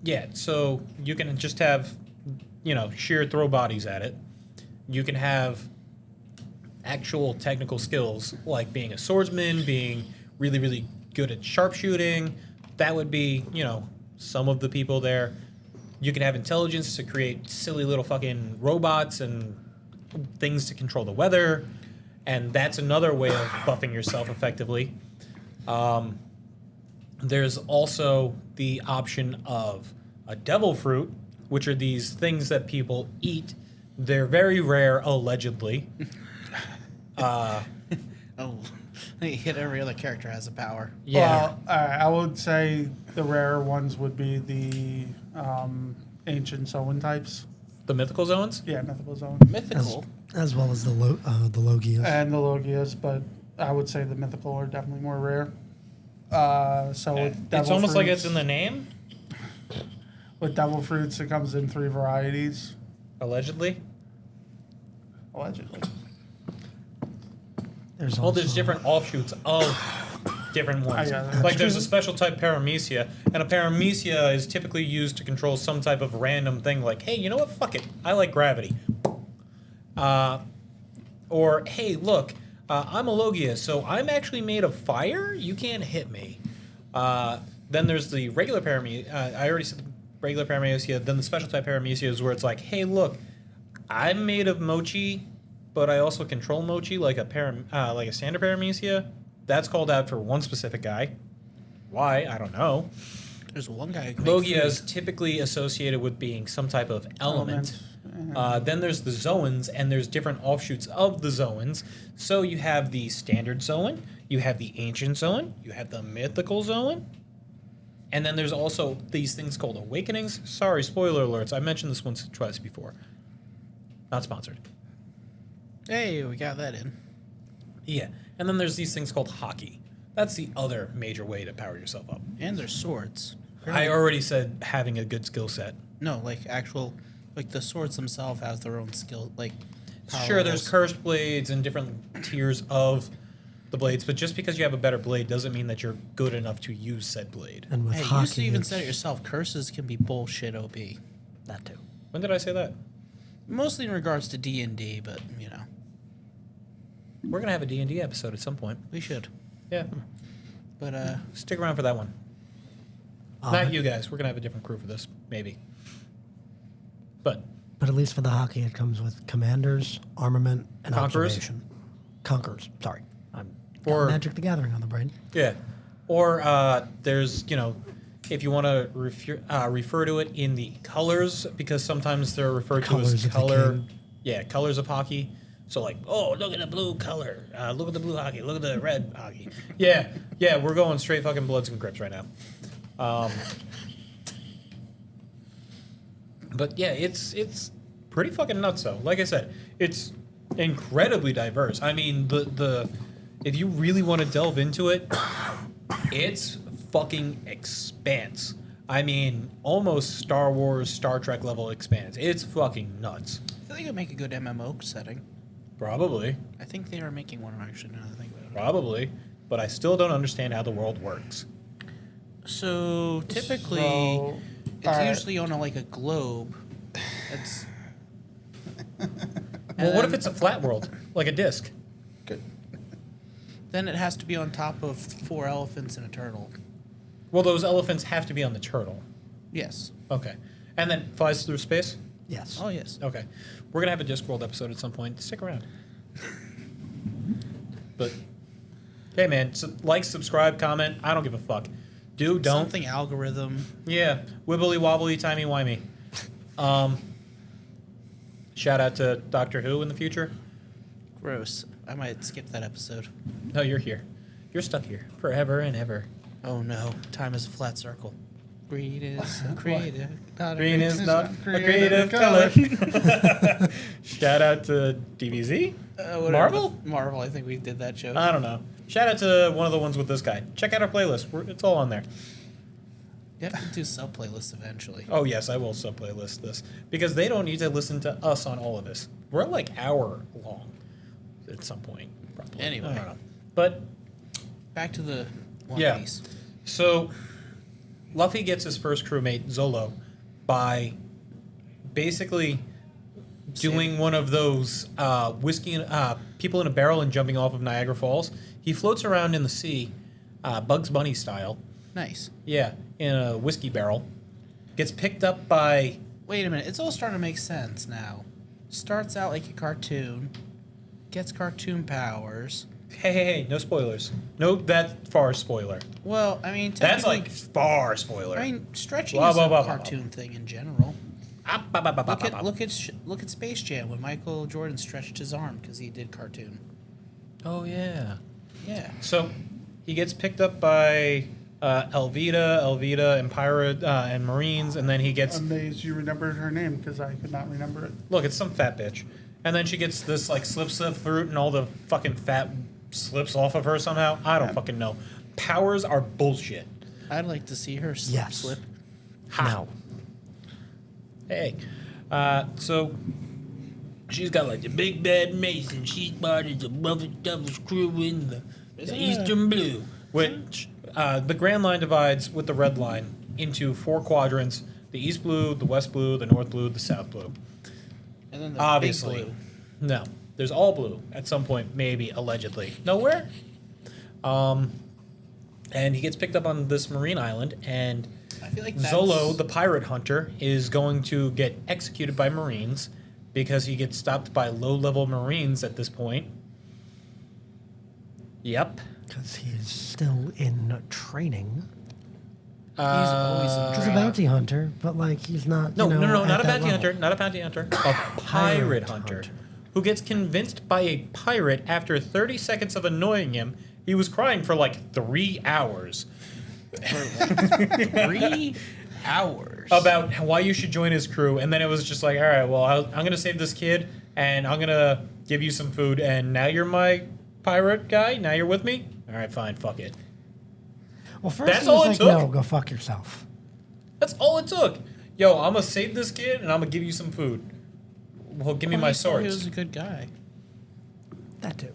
S1: yeah, so you can just have, sheer throw bodies at it. You can have actual technical skills, like being a swordsman, being really, really good at sharpshooting. That would be, some of the people there. You can have intelligence to create silly little fucking robots and things to control the weather. And that's another way of buffing yourself effectively. There's also the option of a devil fruit, which are these things that people eat. They're very rare, allegedly.
S2: Oh, hit every other character has a power.
S1: Yeah.
S3: Well, I would say the rarer ones would be the ancient Soen types.
S1: The mythical zones?
S3: Yeah, mythical zone.
S2: Mythical.
S4: As well as the Logias.
S3: And the Logias, but I would say the mythical are definitely more rare. So with
S1: It's
S3: devil
S1: almost like
S3: fruits-
S1: it's in the name,
S3: With devil fruits, it comes in 3 varieties,
S1: allegedly.
S3: allegedly.
S4: There's
S1: Well, there's
S4: also-
S1: different offshoots of different ones.
S3: Yeah.
S1: Like there's a special type paramecia, and a paramecia is typically used to control some type of random thing. Like, hey, you know what? Fuck it, I like gravity. Or hey, look, I'm a Logia, so I'm actually made of fire. You can't hit me. Then there's the regular paramecia. I already said the regular paramecia. Then the special type paramecia is where it's like, hey, look, I'm made of mochi, but I also control mochi like a standard paramecia. That's called out for one specific guy. Why? I don't know.
S2: There's one guy who can
S1: Logia
S2: make
S1: is typically associated with being some type of element. Then there's the zoans, and there's different offshoots of the zoans. So you have the standard zoan, you have the ancient zoan, you have the mythical zoan, and then there's also these things called awakenings. Sorry, spoiler alerts. I mentioned this once or twice before. Not sponsored.
S2: Hey, we got that in.
S1: Yeah, and then there's these things called hockey. That's the other major way to power yourself up.
S2: And there's swords.
S1: I already said having a good skill set.
S2: No, like actual, like the swords themselves have their own skill, like. power
S1: Sure, there's
S2: levels.
S1: cursed blades and different tiers of the blades, but just because you have a better blade doesn't mean that you're good enough to use said blade.
S4: And with
S2: Hey,
S4: hockey,
S2: you even
S4: it's-
S2: said it yourself. Curses can be bullshit OP.
S4: that too.
S1: When did I say that?
S2: Mostly in regards to D&D, but you know,
S1: We're gonna have a D&D episode at some point.
S2: we should.
S1: Yeah,
S2: But
S1: stick around for that one. Not you guys. We're gonna have a different crew for this, maybe. But
S4: But at least for the hockey, it comes with commanders, armament, and
S1: Conquerors?
S4: observation. Conquerors. Sorry, I'm
S1: Or-
S4: got Magic the Gathering on the brain.
S1: yeah, or there's if you want to refer to it in the colors, because sometimes they're referred to
S4: Colors
S1: as
S4: of the
S1: color.
S4: king.
S1: Yeah, colors of hockey. So like, oh, look at the blue color. Look at the blue hockey. Look at the red hockey. Yeah, we're going straight fucking Bloods and Crips right now. But yeah, it's pretty fucking nuts though. Like I said, it's incredibly diverse. I mean, the if you really want to delve into it, it's fucking expanse. I mean, almost Star Wars, Star Trek level expanse. It's fucking nuts.
S2: I think it would make a good MMO setting.
S1: Probably.
S2: I think they are making one actually. Now that I think about it.
S1: Probably. But I still don't understand how the world works.
S2: So typically,
S3: So,
S2: it's usually on like a globe. It's
S1: Well, what if it's a flat world, like a disc?
S2: then it has to be on top of 4 elephants and a turtle.
S1: Well, those elephants have to be on the turtle.
S2: Yes.
S1: Okay. And then flies through space?
S4: Yes.
S2: Oh yes.
S1: Okay. We're going to have a Discworld episode at some point. Stick around. But, hey, man, subscribe, comment. I don't give a fuck. Do, don't.
S2: Something algorithm.
S1: Yeah. Wibbly wobbly, timey wimey. Shout out to Doctor Who in the future.
S2: Gross. I might skip that episode.
S1: No, you're here. You're stuck here forever and ever.
S2: Oh no. Time is a flat circle. Green is a creative. Not a
S1: Green is
S3: It's
S1: not
S3: not
S1: a
S3: creative
S1: creative color. Shout out to DBZ?
S2: whatever
S1: Marvel?
S2: Marvel. I think we did that joke.
S1: I don't know. Shout out to one of the ones with this guy. Check out our playlist. It's all on there.
S2: You have to do sub playlists eventually.
S1: Oh, yes, I will sub-playlist this. Because they don't need to listen to us on all of this. We're like hour long at some point, probably.
S2: Anyway.
S1: I don't know. But,
S2: Back to the One
S1: Yeah.
S2: Piece.
S1: so, Luffy gets his first crewmate, Zolo, by basically doing one of those people in a barrel and jumping off of Niagara Falls. He floats around in the sea, Bugs Bunny style.
S2: Nice.
S1: Yeah, in a whiskey barrel. Gets picked up by...
S2: Wait a minute. It's all starting to make sense now. Starts out like a cartoon. Gets cartoon powers.
S1: Hey, no spoilers. No that far spoiler.
S2: Well, I mean,
S1: That's
S2: technically-
S1: like far spoiler.
S2: I mean, stretching
S1: Blah,
S2: is
S1: blah,
S2: a
S1: blah, blah,
S2: cartoon thing in general.
S1: Look
S2: Look at Space Jam when Michael Jordan stretched his arm because he did cartoon.
S1: Oh, yeah.
S2: Yeah.
S1: So, he gets picked up by Elvita, and Pirate, and Marines, and then he gets...
S3: Amazed you remembered her name because I could not remember it.
S1: Look, it's some fat bitch. And then she gets this, like, slip fruit, and all the fucking fat slips off of her somehow. I don't fucking know. Powers are bullshit.
S2: I'd like to see her
S4: Yes.
S2: slip.
S4: No.
S1: Hey. So, she's got, like, the big bad mace, and she's part of the roughest, toughest crew in the
S2: Isn't
S1: Eastern Blue. which the Grand Line divides with the Red Line into 4 quadrants: the East Blue, the West Blue, the North Blue, the South Blue.
S2: And then the
S1: Obviously,
S2: big blue.
S1: no. There's all blue at some point, maybe, allegedly. Nowhere. And he gets picked up on this marine island, and
S2: I feel like that's...
S1: Zolo, the pirate hunter, is going to get executed by Marines because he gets stopped by low-level Marines at this point. Yep.
S4: Because he's still in training.
S2: He's always in
S4: He's a
S2: training.
S4: bounty hunter, but like he's not.
S1: No,
S4: you know,
S1: not a
S4: at that
S1: bounty
S4: level.
S1: hunter, not a bounty hunter, a pirate hunter, who gets convinced by a pirate after 30 seconds of annoying him. He was crying for like 3 hours
S2: 3 hours.
S1: about why you should join his crew, and then it was just like, all right, well, I'm gonna save this kid, and I'm gonna give you some food, and now you're my pirate guy. Now you're with me. All right, fine, fuck it.
S4: Well, first
S1: That's
S4: he was
S1: all it
S4: like,
S1: took?
S4: "No, go fuck yourself."
S1: That's all it took. Yo, I'm gonna save this kid, and I'm gonna give you some food. Well, give me my
S2: He said He was
S1: swords.
S2: a good guy.
S4: That too.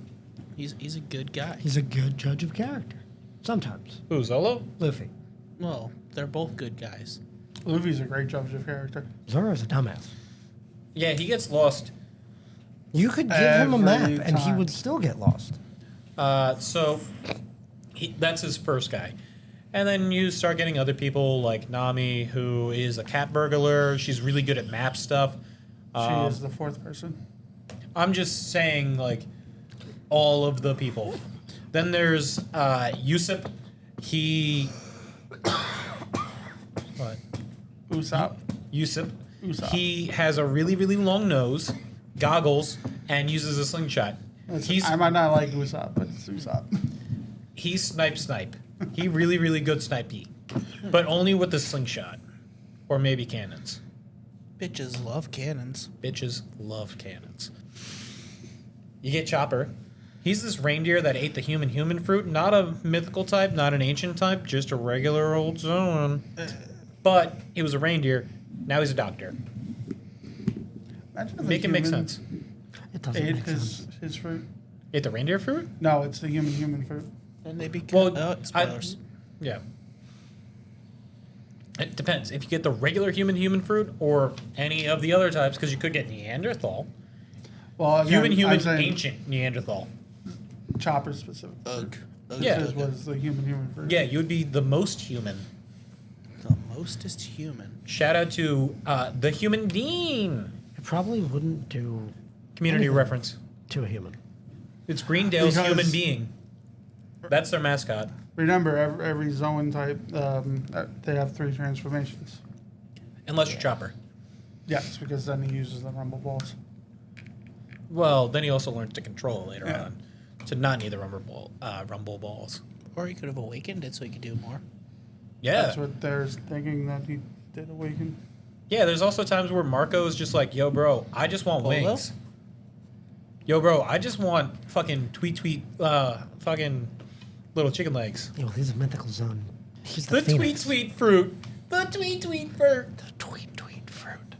S2: He's a good guy.
S4: He's a good judge of character. Sometimes.
S1: Who, Zolo?
S4: Luffy.
S2: Well, they're both good guys.
S3: Luffy's a great judge of character.
S4: Zoro's a dumbass.
S1: Yeah, he gets lost.
S4: You could give him a map,
S3: Every
S4: and he
S3: time.
S4: would still get lost.
S1: So that's his first guy. And then you start getting other people like Nami, who is a cat burglar. She's really good at map stuff.
S3: She is the 4th person.
S1: I'm just saying, like, all of the people. Then there's Yusuf. He... What?
S3: Usopp.
S1: Yusuf.
S3: Usopp.
S1: He has a really, really long nose, goggles, and uses a slingshot.
S3: I might not like Usopp, but it's Usopp.
S1: He's snipe. He really, really good snipey. But only with the slingshot. Or maybe cannons.
S2: Bitches love cannons.
S1: Bitches love cannons. You get Chopper. He's this reindeer that ate the human fruit. Not a mythical type, not an ancient type, just a regular old Zoan. But he was a reindeer. Now he's a doctor.
S3: Imagine if
S1: Make
S3: a
S1: it make
S3: human
S1: sense.
S4: It doesn't
S3: ate
S4: make sense.
S3: his fruit.
S1: Ate the reindeer fruit?
S3: No, it's the human fruit.
S2: And they become...
S1: Well,
S2: spoilers.
S1: Yeah. It depends. If you get the regular human fruit or any of the other types, because you could get Neanderthal.
S3: Well, again,
S1: Human,
S3: I'm saying
S1: ancient Neanderthal.
S3: Chopper specific.
S2: Ugh.
S1: Yeah.
S3: This was the human fruit.
S1: Yeah, you would be the most human.
S2: The mostest human.
S1: Shout out to the Human Dean.
S4: It probably wouldn't do
S1: Community
S4: anything
S1: reference.
S4: to a human.
S1: It's Greendale's
S3: Because-
S1: Human Being. That's their mascot.
S3: Remember, every Zoan type, they have 3 transformations.
S1: Unless you're Chopper.
S3: Yes, because then he uses the rumble balls.
S1: Well, then he also learns to control later
S3: Yeah.
S1: on. To not need the rumble balls.
S2: Or he could have awakened it so he could do more.
S1: Yeah.
S3: That's what they're thinking that he did awaken.
S1: Yeah, there's also times where Marco is just like, yo, bro, I just want
S2: Polo?
S1: wings. Yo, bro, I just want fucking fucking little chicken legs.
S4: You know, he's a mythical zone. He's
S1: The
S4: the Phoenix.
S1: tweet fruit. The tweet fruit.
S4: The tweet fruit.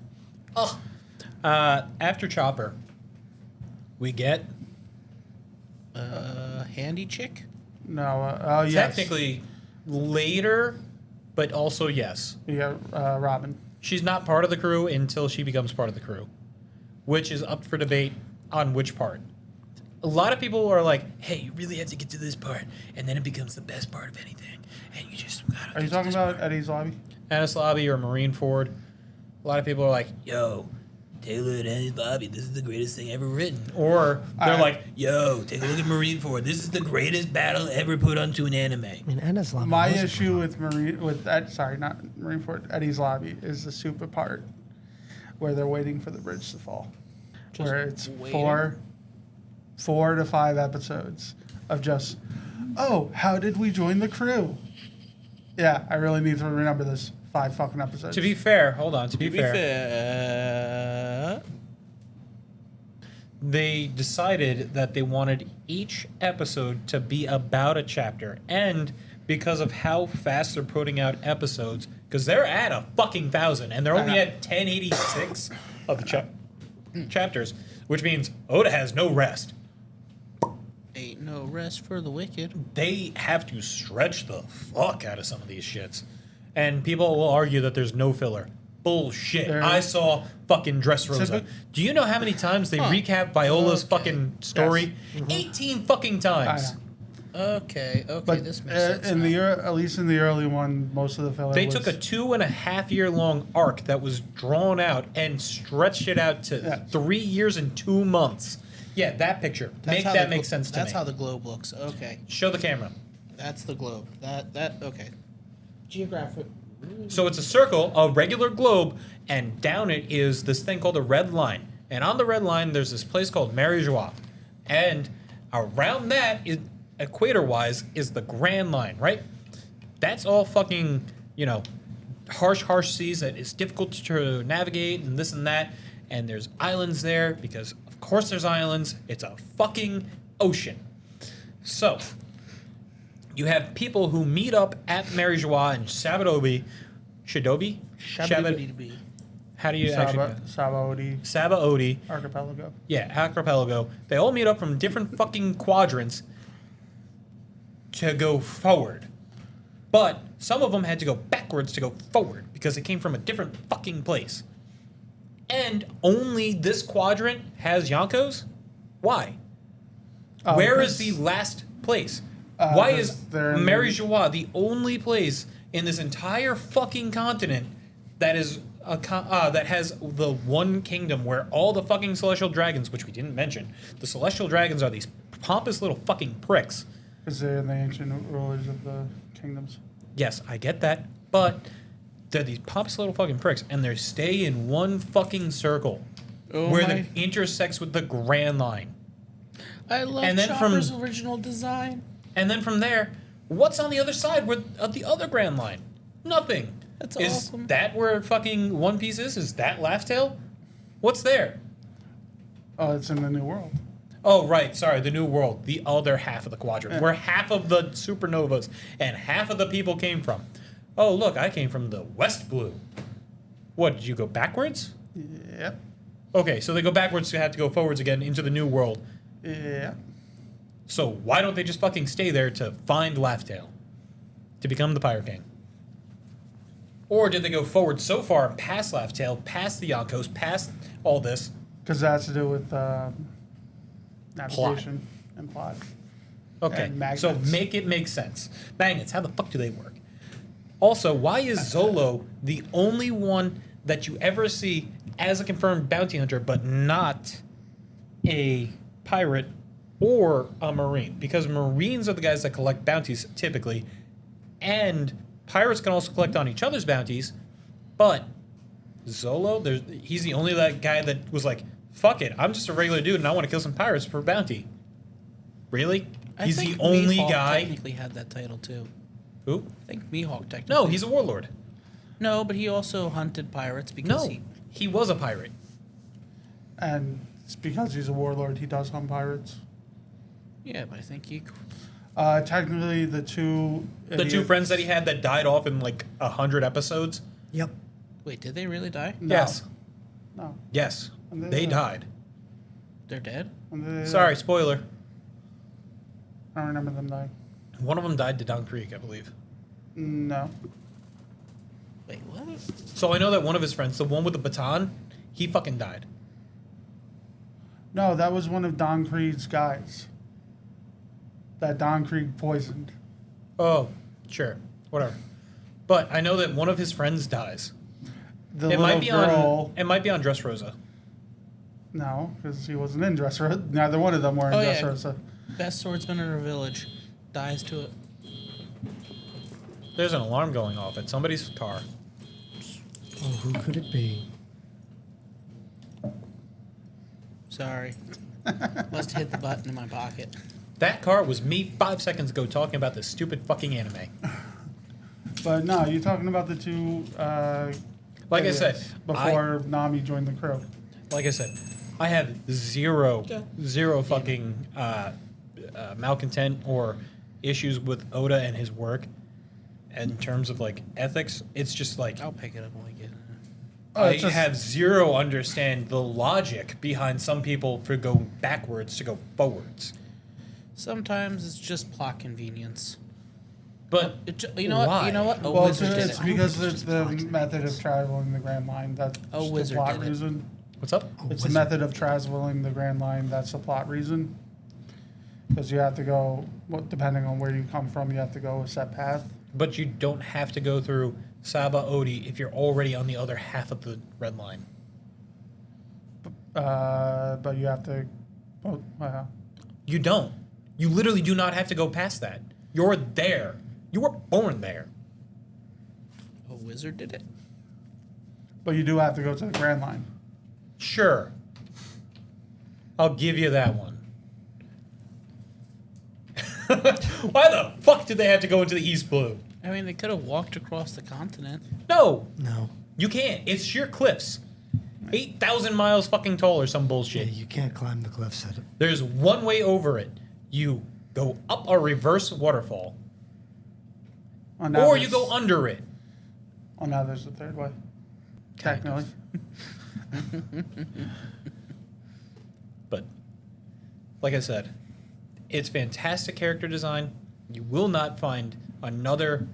S1: Oh. After Chopper, we get
S2: Handy chick?
S3: No, yes.
S1: technically later, but also yes.
S3: You got Robin.
S1: She's not part of the crew until she becomes part of the crew, which is up for debate on which part. A lot of people are like, hey, you really have to get to this part, and then it becomes the best part of anything. And you just gotta
S3: Are you
S1: get to
S3: talking
S1: this
S3: about
S1: part.
S3: Eddie's lobby?
S1: Annis Lobby or Marineford? A lot of people are like, yo, Taylor and Annis Lobby, this is the greatest thing ever written. Or they're like, yo, take a look at Marineford. This is the greatest battle ever put onto an anime.
S4: I mean, Anna's lobby.
S3: My
S4: was a
S3: issue with Eddie's lobby is the super part where they're waiting for the bridge to fall.
S2: Just
S3: where it's
S2: waiting?
S3: 4 to 5 episodes of just, oh, how did we join the crew? Yeah, I really need to remember this 5 fucking episodes.
S1: To be fair, hold on, to be fair, they decided that they wanted each episode to be about a chapter. And because of how fast they're putting out episodes, because they're at a fucking 1,000, and they're only at 1086 of the chapters, which means Oda has no rest.
S2: Ain't no rest for the wicked.
S1: They have to stretch the fuck out of some of these shits. And people will argue that there's no filler. Bullshit.
S3: There-
S1: I saw fucking Dressrosa.
S3: Typic-
S1: Do you know how many times they recap Viola's fucking story?
S3: Yes.
S1: 18 fucking
S3: I
S1: times.
S3: know.
S2: Okay,
S3: But
S2: this makes sense.
S3: in
S2: now.
S3: the at least in the early one, most of the filler
S1: They
S3: was,
S1: took a 2.5 year long arc that was drawn out and stretched it out to
S3: Yeah.
S1: 3 years and 2 months. Yeah, that picture.
S2: That's how the
S1: Make sense to
S2: That's
S1: me.
S2: how the globe looks. Okay,
S1: Show the camera.
S2: that's the globe. Okay. Geographic.
S1: So it's a circle, a regular globe, and down it is this thing called a red line. And on the red line, there's this place called Marie-Joie. And around that, equator-wise, is the Grand Line, right? That's all fucking, harsh seas that is difficult to navigate and this and that. And there's islands there because, of course, there's islands. It's a fucking ocean. So you have people who meet up at Marie-Joie and Shabadobi.
S2: Shabba-dibby-dibby.
S1: How do you actually...
S3: Sabaody
S1: Sabaody.
S3: archipelago.
S1: Yeah, archipelago. They all meet up from different fucking quadrants to go forward. But some of them had to go backwards to go forward because it came from a different fucking place. And only this quadrant has Yonkos? Why? Where is the last place? Why is
S3: they're in
S1: Marie-Joie the only place in this entire fucking continent that is that has the one kingdom where all the fucking celestial dragons, which we didn't mention, the celestial dragons are these pompous little fucking pricks.
S3: Because they're the ancient rulers of the kingdoms.
S1: Yes, I get that, but they're these pompous little fucking pricks, and they stay in one fucking circle where
S2: my-
S1: it intersects with the Grand Line.
S2: I love
S1: And then
S2: Chopper's original design.
S1: And then from there, what's on the other side of the other Grand Line? Nothing.
S2: That's
S1: is
S2: awesome.
S1: that where fucking One Piece is? Is that Laugh Tale? What's there?
S3: Oh, it's in the New World.
S1: Oh, right. Sorry, the New World. The other half of the quadrant.
S3: Yeah.
S1: Where half of the supernovas and half of the people came from. Oh, look, I came from the West Blue. What, did you go backwards?
S3: Yep.
S1: Okay, so they go backwards to have to go forwards again into the New World.
S3: Yeah.
S1: So why don't they just fucking stay there to find Laugh Tale? To become the Pirate King? Or did they go forward so far past Laugh Tale, past the Yonkos, past all this?
S3: Because that has to do with navigation and plot.
S1: Okay,
S3: And magnets.
S1: so make it make sense. Magnets, how the fuck do they work? Also, why is Zolo the only one that you ever see as a confirmed bounty hunter, but not a pirate or a marine? Because marines are the guys that collect bounties typically, and pirates can also collect on each other's bounties, but Zolo, he's the only guy that was like, fuck it, I'm just a regular dude and I want to kill some pirates for bounty. Really? He's the only
S2: Mihawk
S1: guy.
S2: Technically, had that title too.
S1: Who?
S2: I think Mihawk technically.
S1: No, he's a warlord.
S2: No, but he also hunted pirates because
S1: No, he was a pirate.
S3: And it's because he's a warlord, he does hunt pirates.
S2: Yeah, but I think he.
S3: Technically, the two
S1: Friends that he had that died off in like 100 episodes.
S4: Yep.
S2: Wait, did they really die?
S3: No.
S1: Yes.
S3: No.
S1: Yes.
S3: And
S1: They died.
S2: They're dead.
S1: Sorry, spoiler.
S3: I don't remember them dying.
S1: One of them died to Don Creek, I believe.
S3: No.
S2: Wait, what?
S1: So I know that one of his friends, the one with the baton, he fucking died.
S3: No, that was one of Don Creed's guys. That Don Creed poisoned.
S1: Oh, sure. Whatever. But I know that one of his friends dies.
S3: The
S1: It
S3: little
S1: might be
S3: girl.
S1: on Dressrosa.
S3: No, because he wasn't in Dressrosa. Neither one of them were in
S2: Oh, yeah.
S3: Dressrosa.
S2: Best swordsman in our village dies to it.
S1: There's an alarm going off at somebody's car.
S4: Oh, who could it be?
S2: Sorry. Must have hit the button in my pocket.
S1: That car was me 5 seconds ago talking about this stupid fucking anime.
S3: But no, you're talking about the two.
S1: Like I said,
S3: idiots before Nami joined the crew.
S1: Like I said, I have zero fucking malcontent or issues with Oda and his work in terms of like ethics. It's just like
S2: I'll pick it up when we get it.
S3: Oh,
S1: I
S3: it's just-
S1: have zero understand the logic behind some people for going backwards to go forwards.
S2: Sometimes it's just plot convenience.
S1: But
S2: You know what?
S1: why?
S2: You know what? A
S3: Well,
S2: wizard did
S3: it's
S2: it.
S3: because
S4: it's
S3: it's
S4: just
S3: the
S4: plot
S3: method of traveling the Grand Line. That's
S2: A
S3: the
S2: wizard
S3: plot
S2: did it.
S3: reason.
S1: What's up?
S3: It's the method of traveling the Grand Line. That's the plot reason. Because you have to go, well, depending on where you come from, you have to go a set path.
S1: But you don't have to go through Saba Odi if you're already on the other half of the red line.
S3: But you have to. Oh,
S1: You don't. You literally do not have to go past that. You're there. You were born there.
S2: A wizard did it.
S3: but you do have to go to the Grand Line.
S1: Sure. I'll give you that one. Why the fuck did they have to go into the East Blue?
S2: I mean, they could have walked across the continent.
S1: No,
S4: No.
S1: you can't. It's sheer cliffs. 8,000 miles fucking tall or some
S4: Yeah,
S1: bullshit.
S4: you can't climb the cliffs at it.
S1: There's one way over it. You go up a reverse waterfall.
S3: Oh, now
S1: Or you
S3: there's-
S1: go under it.
S3: Oh, now there's a third way.
S1: Kind
S3: Technically.
S1: But, like I said, it's fantastic character design. You will not find another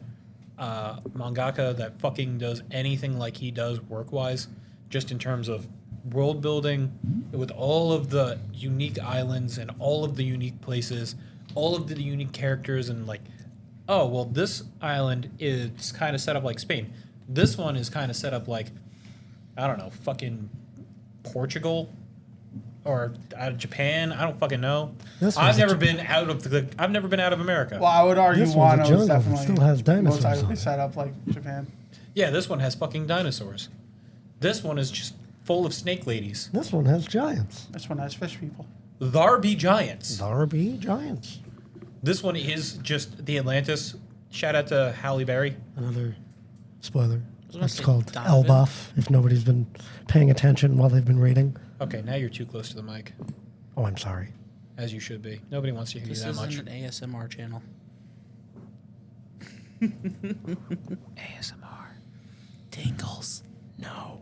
S1: mangaka that fucking does anything like he does work-wise, just in terms of world building, with all of the unique islands and all of the unique places, all of the unique characters, and like, oh, well, this island is kind of set up like Spain. This one is kind of set up like, I don't know, fucking Portugal or Japan. I don't fucking know.
S4: This
S1: I've
S4: one's a
S1: never
S4: J-
S1: been out of the. I've never been out of America.
S3: Well, I would argue
S4: This one's a
S3: Wano is
S4: jungle that
S3: definitely
S4: still has dinosaurs
S3: most
S4: on
S3: likely
S4: it.
S3: set up like Japan.
S1: Yeah, this one has fucking dinosaurs. This one is just full of snake ladies.
S4: This one has giants.
S3: This one has fish people.
S1: There be giants.
S4: Darby giants.
S1: This one is just the Atlantis. Shout out to Halle Berry.
S4: Another spoiler.
S2: gonna
S4: It's
S2: say
S4: called
S2: Donovan.
S4: Elbaf, if nobody's been paying attention while they've been reading.
S1: Okay, now you're too close to the mic,
S4: Oh, I'm sorry.
S1: as you should be. Nobody wants to hear
S2: This
S1: you that
S2: isn't
S1: much.
S2: an ASMR channel.
S1: ASMR.
S2: Tingles.
S1: No.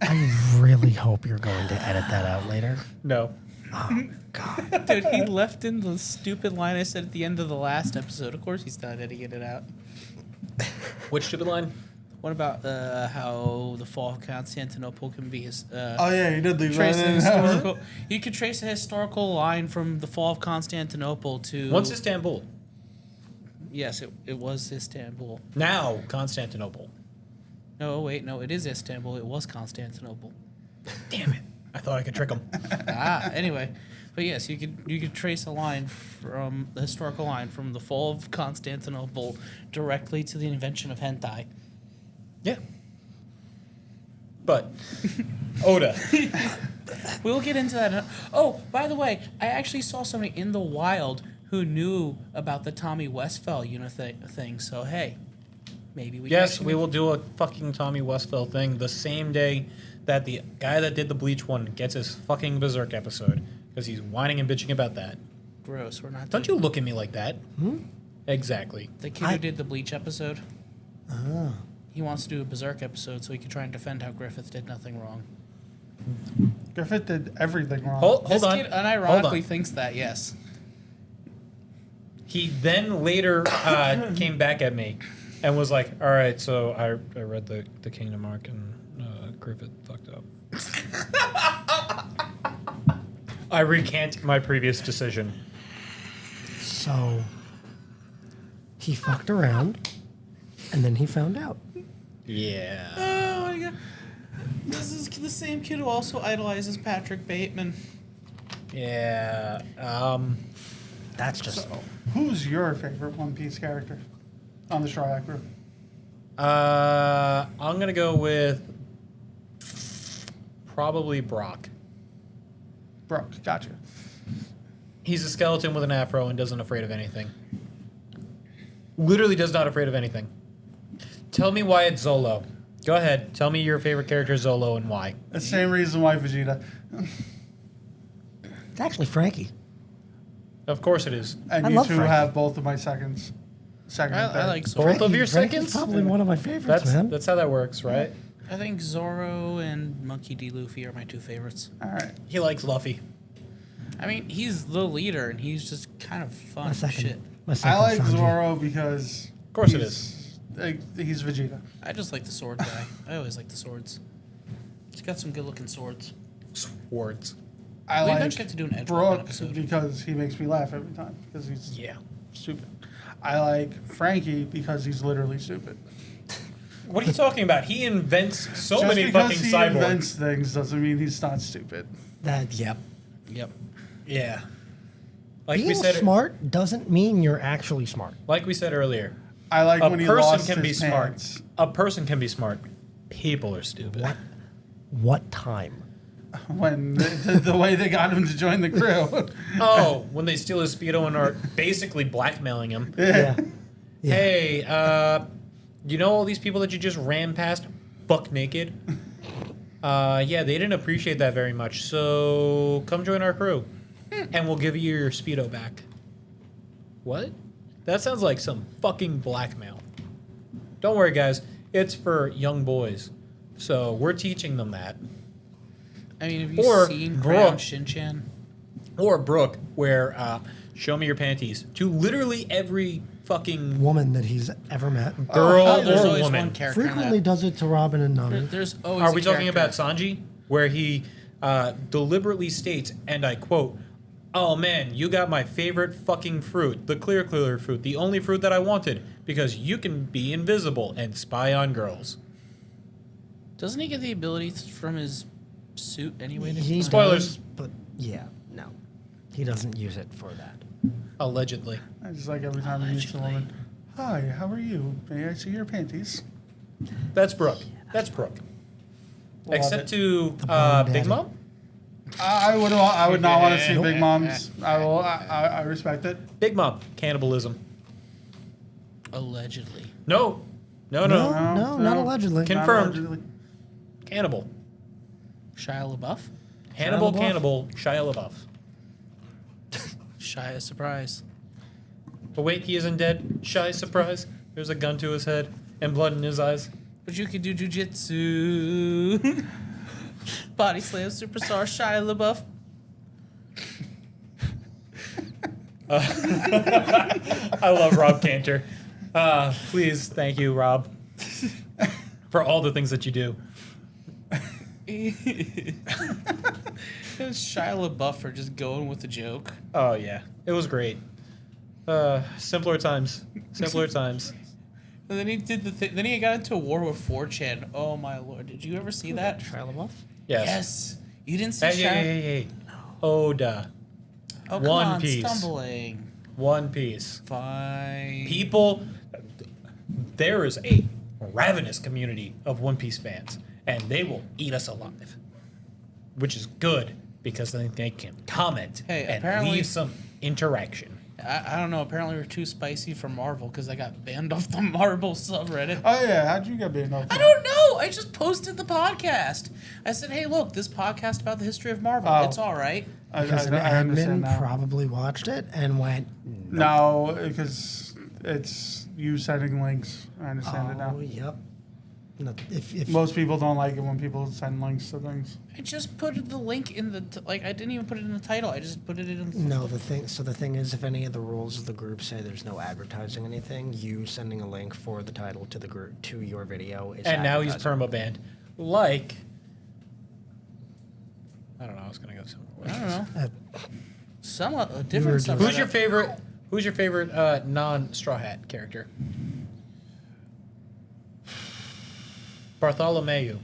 S4: I really hope you're going to edit that out later.
S1: No.
S4: Oh, God.
S2: Dude, he left in the stupid line I said at the end of the last episode. Of course he's not editing it out.
S1: Which stupid line?
S2: What about how the fall of Constantinople can be
S3: Oh yeah, you did leave
S2: trace
S3: that
S2: a
S3: in.
S2: historical? You could trace a historical line from the fall of Constantinople to.
S1: Once Istanbul.
S2: Yes, it was Istanbul.
S1: Now Constantinople.
S2: No, wait, no, it is Istanbul. It was Constantinople.
S1: Damn it. I thought I could trick him.
S2: Anyway, but yes, you could trace a line from the historical line from the fall of Constantinople directly to the invention of hentai.
S1: Yeah. But, Oda.
S2: We'll get into that. Oh, by the way, I actually saw somebody in the wild who knew about the Tommy Westphal thing. So hey, maybe we.
S1: Yes,
S2: can
S1: we will do a fucking Tommy Westphal thing the same day that the guy that did the Bleach one gets his fucking Berserk episode, because he's whining and bitching about that.
S2: Gross. We're not.
S1: Don't you look at me like that.
S4: Hmm?
S1: Exactly.
S2: The kid who did the Bleach episode.
S4: Ah.
S2: He wants to do a Berserk episode so he can try and defend how Griffith did nothing wrong.
S3: Griffith did everything wrong.
S1: Hold
S2: This
S1: on.
S2: kid
S1: Hold
S2: unironically
S1: on.
S2: thinks that. Yes.
S1: He then later came back at me and was like, all right, so I read the Kingdom Arc and Griffith fucked up. I recant my previous decision.
S4: So, he fucked around, and then he found out.
S1: Yeah.
S2: Oh my god. This is the same kid who also idolizes Patrick Bateman.
S1: Yeah.
S4: That's just...
S3: Who's your favorite One Piece character on the Straw Hat group?
S1: I'm going to go with probably Brock.
S3: Brock, gotcha.
S1: He's a skeleton with an afro and doesn't afraid of anything. Literally does not afraid of anything. Tell me why it's Zolo. Go ahead. Tell me your favorite character is Zolo and why.
S3: The same reason why Vegeta.
S4: It's actually Frankie.
S1: Of course it is.
S3: And
S4: I
S3: you
S4: love
S3: two
S4: Frankie.
S3: have both of my seconds. Second and third.
S2: I like
S1: Both
S2: Zoro.
S1: of your
S4: Frankie's
S1: seconds?
S4: probably one of my favorites, man.
S1: That's how that works, right?
S2: I think Zoro and Monkey D. Luffy are my two favorites.
S3: All right.
S1: He likes Luffy.
S2: I mean, he's the leader, and he's just kind of fun
S4: My
S2: as
S4: second.
S2: shit.
S4: My second
S3: I like
S4: Sanji.
S3: Zoro because
S1: Of course it
S3: he's Vegeta.
S2: I just like the sword guy. I always like the swords. He's got some good-looking swords.
S1: Swords.
S3: I
S2: We
S3: like
S2: eventually have to do an Edgewise
S3: Brooke
S2: episode.
S3: because he makes me laugh every time because he's
S1: Yeah.
S3: stupid. I like Frankie because he's literally stupid.
S1: What are you talking about? He invents so
S3: Just
S1: many
S3: because
S1: fucking
S3: he
S1: cyborgs.
S3: invents things doesn't mean he's not stupid.
S4: Yep.
S2: Yep.
S1: Yeah. Like we
S4: Being
S1: said,
S4: smart doesn't mean you're actually smart.
S1: like we said earlier,
S3: I like
S1: a
S3: when he
S1: person
S3: lost
S1: can be
S3: his
S1: smart.
S3: pants.
S1: A person can be smart. People are stupid.
S4: What time?
S3: When the way they got him to join the crew.
S1: Oh, when they steal his Speedo and are basically blackmailing him.
S4: Yeah. Yeah.
S1: Hey, you know all these people that you just ran past buck naked? Yeah, they didn't appreciate that very much. So come join our crew, and we'll give you your Speedo back. What? That sounds like some fucking blackmail. Don't worry, guys. It's for young boys. So we're teaching them that.
S2: I mean, have you
S1: Or
S2: seen
S1: Brooke.
S2: Crayon Shin-Chan?
S1: Or Brooke, where show me your panties to literally every fucking
S4: Woman that he's ever met.
S1: girl
S3: Oh,
S2: There's
S1: or
S2: always
S1: woman.
S2: one character in
S4: Frequently
S2: that.
S4: does it to Robin and Nami.
S2: There's always
S1: Are
S2: a
S1: we talking about
S2: character.
S1: Sanji, where he deliberately states, and I quote, "Oh man, you got my favorite fucking fruit, the clear fruit, the only fruit that I wanted, because you can be invisible and spy on girls."
S2: Doesn't he get the ability from his suit anyway? to
S4: He
S2: fly?
S1: Spoilers.
S4: does, but yeah, no. He doesn't use it for that.
S1: Allegedly.
S3: I just like every time he meets a woman. Hi, how are you? May I see your panties?
S1: That's Brooke. That's Brooke.
S3: Love
S1: Except
S3: it.
S1: to
S4: Bomb
S1: Big
S4: Daddy.
S1: Mom?
S3: I would not want to see
S1: Nope.
S3: Big Moms. I respect it.
S1: Big Mom. Cannibalism.
S2: Allegedly.
S1: No. No,
S4: No,
S1: no.
S4: no, not allegedly.
S1: Can-
S3: Not
S1: Confirmed.
S3: allegedly.
S1: Cannibal.
S2: Shia LaBeouf?
S1: Hannibal
S4: LaBeouf?
S1: Cannibal. Shia LaBeouf.
S2: Shia surprise.
S1: But wait, he isn't dead. Shy surprise. There's a gun to his head and blood in his eyes.
S2: But you could do jujitsu. Body slam superstar Shia LaBeouf.
S1: I love Rob Cantor. Please, thank you, Rob, for all the things that you do.
S2: Shia LaBeouf for just going with the joke.
S1: Oh yeah, it was great. Simpler times. Simpler times.
S2: And then he did the thing. Then he got into a war with 4chan. Oh my lord! Did you ever see that?
S4: Shia LaBeouf?
S1: Yes.
S2: You didn't see
S1: Hey,
S2: Shia?
S1: hey. Oda.
S2: Oh come
S1: One
S2: on,
S1: Piece.
S2: stumbling.
S1: One Piece.
S2: Fine.
S1: People, there is a ravenous community of One Piece fans, and they will eat us alive, which is good because then they can comment
S2: Hey,
S1: and
S2: apparently-
S1: leave some interaction.
S2: I don't know. Apparently, we're too spicy for Marvel because I got banned off the Marvel subreddit.
S3: Oh yeah, how'd you get banned off?
S2: I don't know. I just posted the podcast. I said, "Hey, look, this podcast about the history of Marvel.
S3: Oh.
S2: It's all right."
S4: Because an
S3: I
S4: admin
S3: understand now.
S4: probably watched it and went,
S3: No, because it's you sending links. I understand it now.
S4: oh, yep. No, if
S3: Most people don't like it when people send links to things.
S2: I just put the link in the like. I didn't even put it in the title. I just put it in.
S4: No, the thing is, if any of the rules of the group say there's no advertising anything, you sending a link for the title to the group to your video is
S1: And now he's
S4: advertising.
S1: perma-banned. Like, I don't know, I was going to go somewhere.
S2: I don't know. Some a
S4: were
S2: different
S4: just-
S2: subreddit.
S1: Who's your favorite non-Straw Hat character? Bartholomew.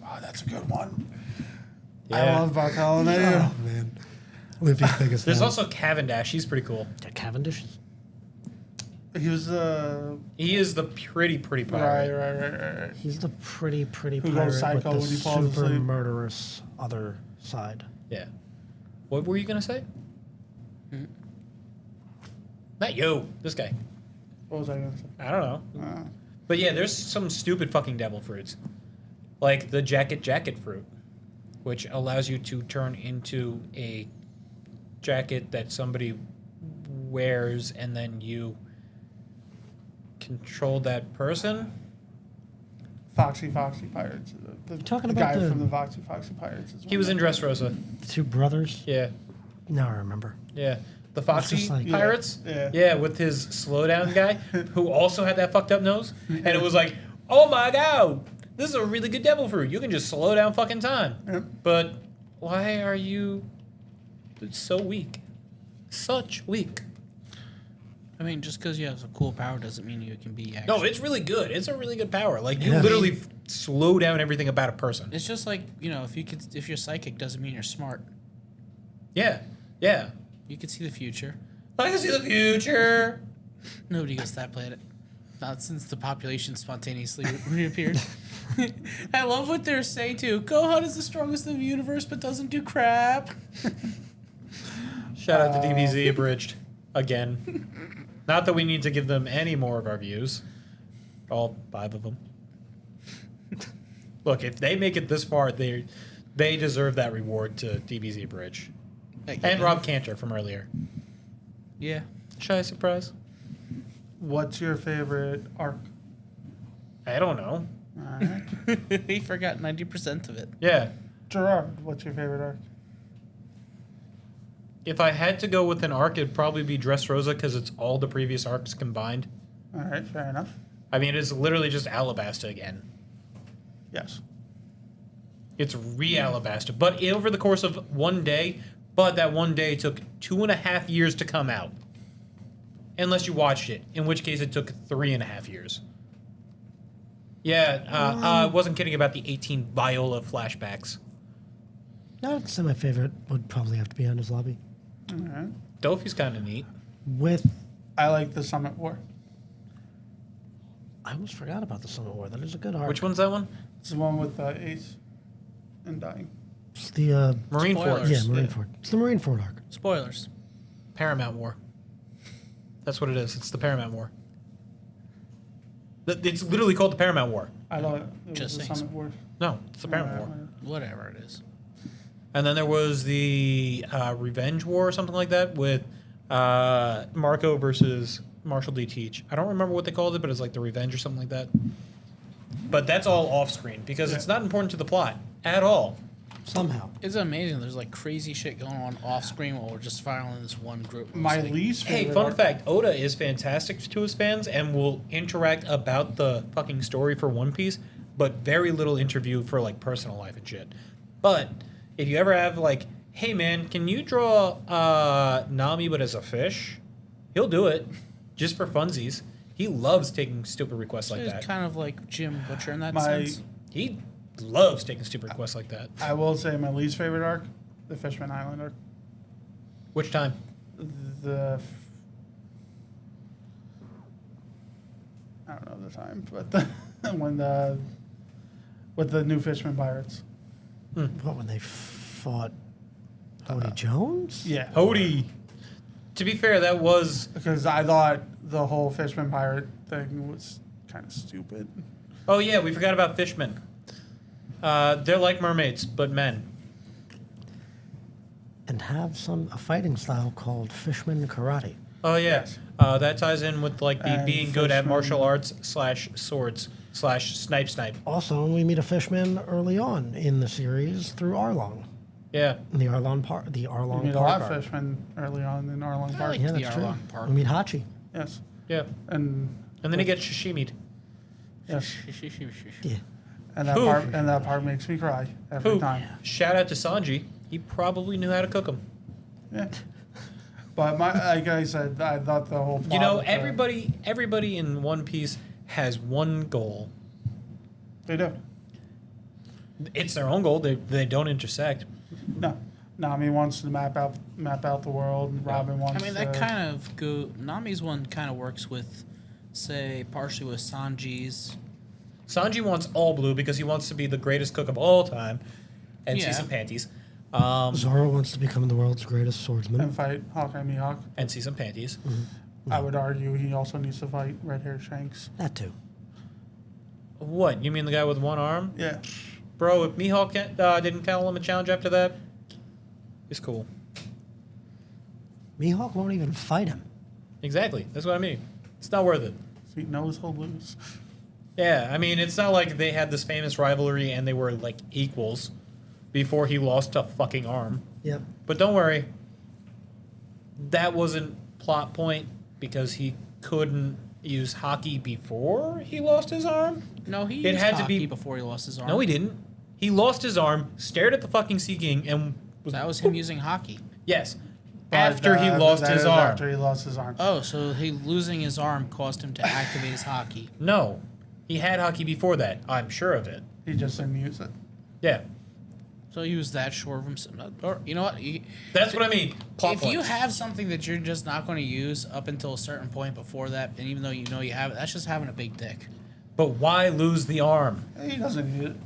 S3: Oh, that's a good one. I
S1: Yeah.
S3: love Bartholomew.
S4: Oh man, Luffy's biggest
S1: There's
S4: fan.
S1: also Cavendish. He's pretty cool.
S4: Cavendish.
S3: He was
S1: He is the pretty pirate.
S3: right.
S4: He's the pretty
S3: Who goes
S4: pirate
S3: psycho
S4: with the
S3: when he falls
S4: super
S3: asleep.
S4: murderous other side.
S1: Yeah. What were you gonna say?
S2: Hmm?
S1: Not you. This guy.
S3: What was I gonna say?
S1: I don't know. But yeah, there's some stupid fucking devil fruits, like the jacket fruit, which allows you to turn into a jacket that somebody wears, and then you control that person.
S3: Foxy Pirates. The
S4: talking
S3: the
S4: about
S3: guy
S4: the-
S3: from the Foxy Pirates. Is
S1: He was in Dressrosa.
S4: The two brothers.
S1: Yeah,
S4: Now I remember.
S1: yeah. The Foxy
S4: just like-
S1: Pirates.
S3: Yeah.
S1: Yeah, with his slowdown guy, who also had that fucked up nose, and it was like, oh my god, this is a really good devil fruit. You can just slow down fucking time.
S3: Yep.
S1: But why are you so weak? Such weak.
S2: I mean, just because you have a cool power doesn't mean you can be.
S1: No, it's really good. It's a really good power. Like you
S4: Yeah.
S1: literally slow down everything about a person.
S2: It's just like if you're psychic, doesn't mean you're smart.
S1: Yeah, yeah.
S2: You can see the future.
S1: I can see the future.
S2: Nobody goes to that planet. Not since the population spontaneously reappeared. I love what they're saying too. Gohan is the strongest in the universe, but doesn't do crap.
S1: Shout out to DBZ Abridged again. Not that we need to give them any more of our views. All 5 of them. Look, if they make it this far, they deserve that reward to DBZ Abridged. And Rob Cantor from earlier.
S2: Yeah.
S1: Shy surprise?
S3: What's your favorite arc?
S1: I don't know.
S3: All right.
S2: He forgot 90% of it.
S1: Yeah.
S3: Gerard, what's your favorite arc?
S1: If I had to go with an arc, it'd probably be Dressrosa because it's all the previous arcs combined.
S3: All right, fair enough.
S1: I mean, it's literally just Alabasta again.
S3: Yes.
S1: It's re-Alabasta. But over the course of one day, but that one day took 2.5 years to come out. Unless you watched it, in which case it took 3.5 years. Yeah, I wasn't kidding about the 18 Viola flashbacks.
S4: No, I'd say my favorite would probably have to be Ana's Lobby.
S3: All right.
S1: Dofi's kind of neat.
S4: With,
S3: I like the Summit War.
S4: I almost forgot about the Summit War. That is a good arc.
S1: Which one's that one?
S3: It's the one with Ace and dying.
S4: It's the
S1: Marine
S2: Spoilers.
S1: Force.
S4: yeah, Marine
S3: Yeah.
S4: Ford. It's the Marine Ford arc.
S2: Spoilers.
S1: Paramount War. That's what it is. It's the Paramount War. It's literally called the Paramount War.
S3: I thought it was
S2: Just
S3: the
S2: saying.
S3: Summit War.
S1: No, it's the Paramount War.
S2: Whatever it is.
S1: And then there was the Revenge War or something like that with Marco versus Marshall D. Teach. I don't remember what they called it, but it's like the Revenge or something like that. But that's all off screen because it's not important to the plot at all.
S4: Somehow.
S2: It's amazing. There's like crazy shit going on off screen while we're just following this one group.
S3: My
S2: It's like-
S3: least
S1: Hey,
S3: favorite
S1: fun
S3: arc-
S1: fact, Oda is fantastic to his fans and will interact about the fucking story for One Piece, but very little interview for like personal life and shit. But if you ever have like, hey man, can you draw Nami but as a fish? He'll do it just for funsies. He loves taking stupid requests like
S2: It's
S1: that.
S2: kind of like Jim Butcher in that
S3: My-
S2: sense.
S1: He loves taking stupid requests like that.
S3: I will say my least favorite arc, the Fishman Island arc.
S1: Which time?
S3: The I don't know the time, but the when the with the new Fishman pirates.
S4: What, when they fought Odie Jones?
S3: Yeah.
S1: Hody. To be fair, that was
S3: Because I thought the whole Fishman pirate thing was kind of stupid.
S1: Oh yeah, we forgot about fishmen. They're like mermaids, but men.
S4: And have a fighting style called Fishman Karate.
S1: Oh yeah,
S3: Yes.
S1: that ties in with like the
S3: And
S1: being good at
S3: fishmen-
S1: martial arts / swords / snipe.
S4: Also, we meet a fishman early on in the series through Arlong.
S1: Yeah,
S4: The Arlong Park. The
S3: We
S4: Arlong
S3: meet a
S4: Park
S3: lot of
S4: arc.
S3: fishmen early on in Arlong
S2: I
S3: Park.
S2: like
S4: Yeah,
S2: the
S4: that's true.
S2: Arlong Park.
S4: We meet Hachi.
S3: Yes.
S1: yeah,
S3: And
S1: and then he gets sashimi'd.
S3: yes.
S4: Yeah.
S3: And that
S1: Who?
S3: part makes me cry every
S1: Who?
S3: time.
S1: Shout out to Sanji. He probably knew how to cook them.
S3: Yeah. But like I said, I thought the whole plot
S1: You know,
S3: with the-
S1: everybody in One Piece has one goal.
S3: they do.
S1: It's their own goal. They don't intersect.
S3: No. Nami wants to map out the world, and Robin
S2: I
S3: wants
S2: mean, that
S3: to
S2: kind of Nami's one kind of works with, say, partially with Sanji's.
S1: Sanji wants all blue because he wants to be the greatest cook of all time, and see
S2: Yeah.
S1: some panties.
S4: Zoro wants to become the world's greatest swordsman.
S3: and fight Hawkeye Mihawk.
S1: And see some panties.
S3: I would argue he also needs to fight Red Hair Shanks.
S4: That too.
S1: What? You mean the guy with one arm?
S3: Yeah.
S1: Bro, if Mihawk didn't call him a challenge after that, it's cool.
S4: Mihawk won't even fight him.
S1: Exactly. That's what I mean. It's not worth it.
S3: He knows he'll lose.
S1: Yeah, I mean, it's not like they had this famous rivalry and they were like equals before he lost a fucking arm.
S4: Yep.
S1: But don't worry, that wasn't plot point because he couldn't use hockey before he lost his arm.
S2: No, he
S1: It
S2: used
S1: had to
S2: hockey
S1: be-
S2: before he lost his arm.
S1: No, he didn't. He lost his arm, stared at the fucking Sea King, and
S2: That was him using hockey.
S1: yes,
S3: But,
S1: after he lost
S3: that
S1: his
S3: is
S1: arm.
S3: After he lost his arm.
S2: Oh, so he losing his arm caused him to activate his hockey.
S1: No, he had hockey before that. I'm sure of it.
S3: He just didn't use it.
S1: Yeah,
S2: So he was that sure of himself. Or you know what?
S1: that's what I mean. Plot
S2: If you
S1: points.
S2: have something that you're just not going to use up until a certain point before that, and even though you know you have it, that's just having a big dick.
S1: But why lose the arm?
S3: He doesn't need it.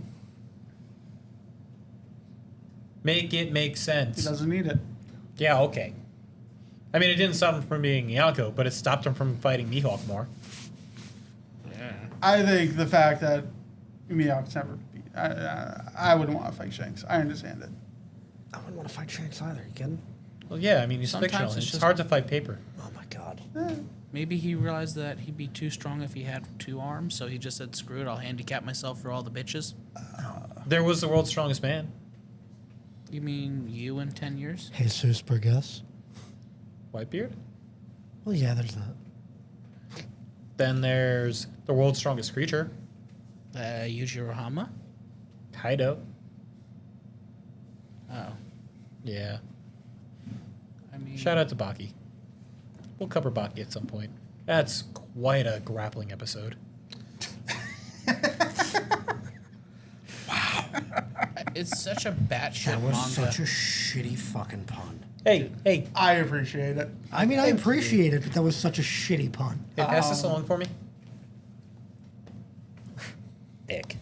S1: Make it make
S3: He
S1: sense.
S3: doesn't need it.
S1: Yeah, okay. I mean, it didn't stop him from being Yako, but it stopped him from fighting Mihawk more.
S2: Yeah.
S3: I think the fact that Miyawki's never beat, I wouldn't want to fight Shanks. I understand it.
S4: I wouldn't want to fight Shanks either. You kidding?
S1: Well, yeah, I mean, he's
S2: Sometimes
S1: fictional.
S2: it's
S1: It's
S2: just-
S1: hard to fight paper.
S4: Oh my god.
S2: Maybe he realized that he'd be too strong if he had 2 arms, so he just said, "Screw it, I'll handicap myself for all the bitches."
S1: There was the world's strongest man.
S2: You mean you in 10 years?
S4: Jesus Burgess.
S1: Whitebeard.
S4: Well, yeah, there's that.
S1: Then there's the world's strongest creature,
S2: Yujirohama?
S1: Kaido.
S2: Oh.
S1: Yeah.
S2: I mean,
S1: Shout out to Baki. We'll cover Baki at some point. That's quite a grappling episode.
S2: it's such a batshit
S4: That was
S2: manga.
S4: such a shitty fucking pun.
S1: Hey, hey,
S3: I appreciate it.
S4: I mean, I appreciate it, but that was such a shitty pun.
S1: hey, pass this along for me. Ick.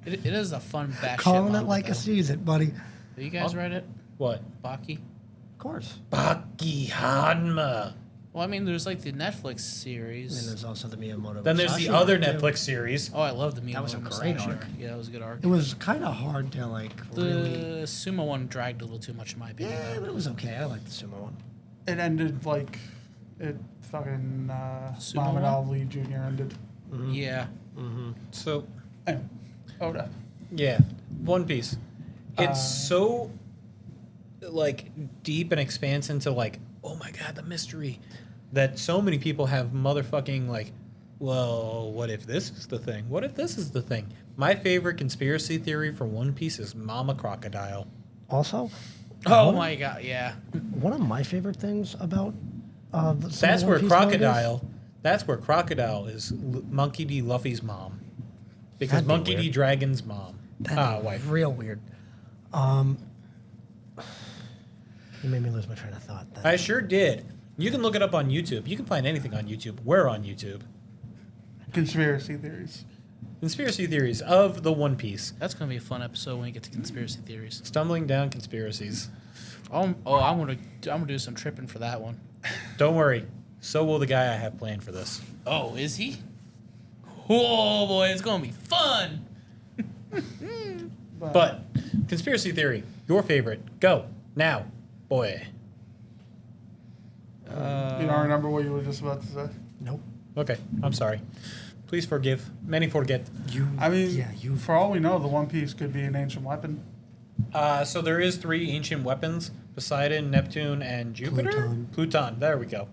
S2: It is a fun batshit
S4: Calling
S2: manga,
S4: it like
S2: though.
S4: it sees it, buddy.
S2: Have you guys
S1: Oh.
S2: read it?
S1: What?
S2: Baki?
S4: Of course.
S1: Baki Hanma.
S2: Well, I mean, there's like the Netflix
S4: And
S2: series.
S4: there's also the Miyamoto.
S1: Then there's the
S4: Musashi
S1: other
S4: arc, too.
S1: Netflix series.
S2: Oh, I love the Miyamoto
S4: That was a
S2: Musashi
S4: great arc.
S2: Yeah, that was a good arc.
S4: It was kind of hard to like
S2: The
S4: really.
S2: sumo one dragged a little too much in my opinion.
S4: Yeah,
S2: though.
S4: but it was okay. I liked the sumo one.
S3: It ended like it fucking
S2: Sumo
S3: Muhammad
S2: one?
S3: Ali Jr. ended.
S2: Yeah.
S1: So,
S3: Anyway, Oda.
S1: yeah, One Piece. It's so like deep and expands into like, oh my god, the mystery that so many people have motherfucking like, well, what if this is the thing? What if this is the thing? My favorite conspiracy theory for One Piece is Mama Crocodile.
S4: Also,
S2: Oh
S4: one-
S2: my god, yeah.
S4: One of my favorite things about some of
S1: That's
S4: One
S1: where
S4: Piece mangas-
S1: Crocodile. That's where Crocodile is Monkey D. Luffy's mom, because
S4: That'd be
S1: Monkey D.
S4: weird.
S1: Dragon's mom.
S4: That'd be
S1: Wife.
S4: real weird. You made me lose my train of thought. Then.
S1: I sure did. You can look it up on YouTube. You can find anything on YouTube. We're on YouTube.
S3: Conspiracy theories.
S1: Conspiracy theories of the One Piece.
S2: That's gonna be a fun episode when we get to conspiracy theories.
S1: Stumbling down conspiracies.
S2: I'm gonna do some tripping for that one.
S1: Don't worry. So will the guy I have planned for this.
S2: Oh, is he? Oh boy, it's gonna be fun.
S1: But conspiracy theory, your favorite. Go now, boy.
S3: You don't remember what you were just about to say?
S4: Nope.
S1: Okay, I'm sorry. Please forgive. Many forget.
S4: You.
S3: I mean,
S4: yeah, you.
S3: for all we know, the One Piece could be an ancient weapon.
S1: So there is 3 ancient weapons: Poseidon, Neptune, and Jupiter.
S4: Pluton.
S1: Pluton. There we go.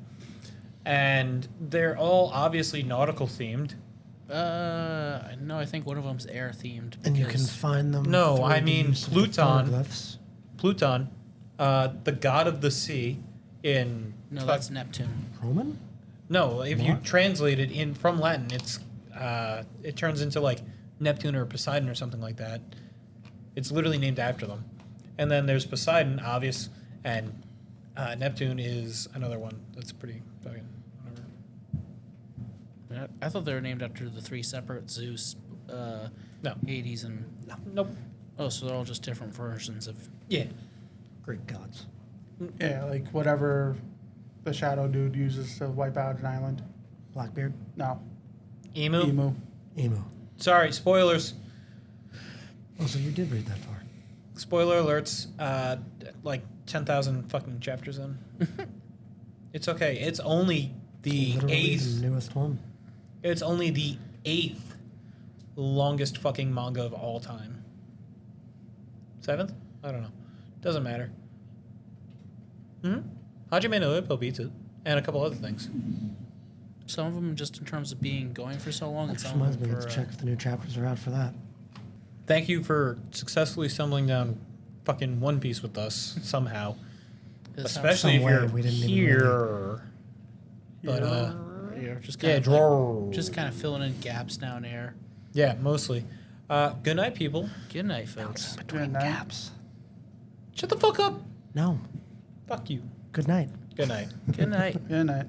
S1: And they're all obviously nautical themed.
S2: No, I think one of them's air themed.
S4: And you can
S2: because-
S4: find them.
S1: No,
S4: through
S1: I
S4: the
S1: mean
S4: use of the
S1: Pluton.
S4: photoglyphs.
S1: Pluton, the god of the sea. In
S2: No, that's Neptune.
S4: Roman?
S1: no. If you
S4: What?
S1: translate it in from Latin, it turns into like Neptune or Poseidon or something like that. It's literally named after them. And then there's Poseidon, obvious, and Neptune is another one that's pretty fucking whatever.
S2: I thought they were named after the 3 separate Zeus,
S1: No.
S2: Hades, and
S1: Nope.
S2: oh, so they're all just different versions of.
S1: Yeah.
S4: Greek gods.
S3: Yeah, like whatever the Shadow Dude uses to wipe out an island.
S4: Blackbeard?
S3: No,
S1: Emu.
S3: Emu.
S4: Emu.
S1: Sorry, spoilers.
S4: Oh, so you did read that far.
S1: Spoiler alerts. Like 10,000 fucking chapters in. It's okay. It's only the
S4: Literally
S1: eighth.
S4: the newest one.
S1: It's only the 8th longest fucking manga of all time. 7th? I don't know. Doesn't matter. Hajime no Ippo beats it. And a couple other things.
S2: Some of them just in terms of being going for so long, and
S4: That
S2: some of
S4: reminds me
S2: them
S4: to
S2: for
S4: check if the new chapters are out for that.
S1: Thank you for successfully stumbling down fucking One Piece with us somehow. Especially if
S4: Some way
S1: you're
S4: we didn't even
S1: here. But
S2: you're just
S1: yeah,
S2: kind of
S1: draw.
S2: just kind of filling in gaps now and there.
S1: Yeah, mostly. Good night, people.
S2: Good night, folks.
S4: Between
S3: Good night.
S4: gaps.
S1: Shut the fuck up.
S4: No.
S1: Fuck you.
S4: Good night.
S1: Good night.
S2: Good night.
S3: Good night.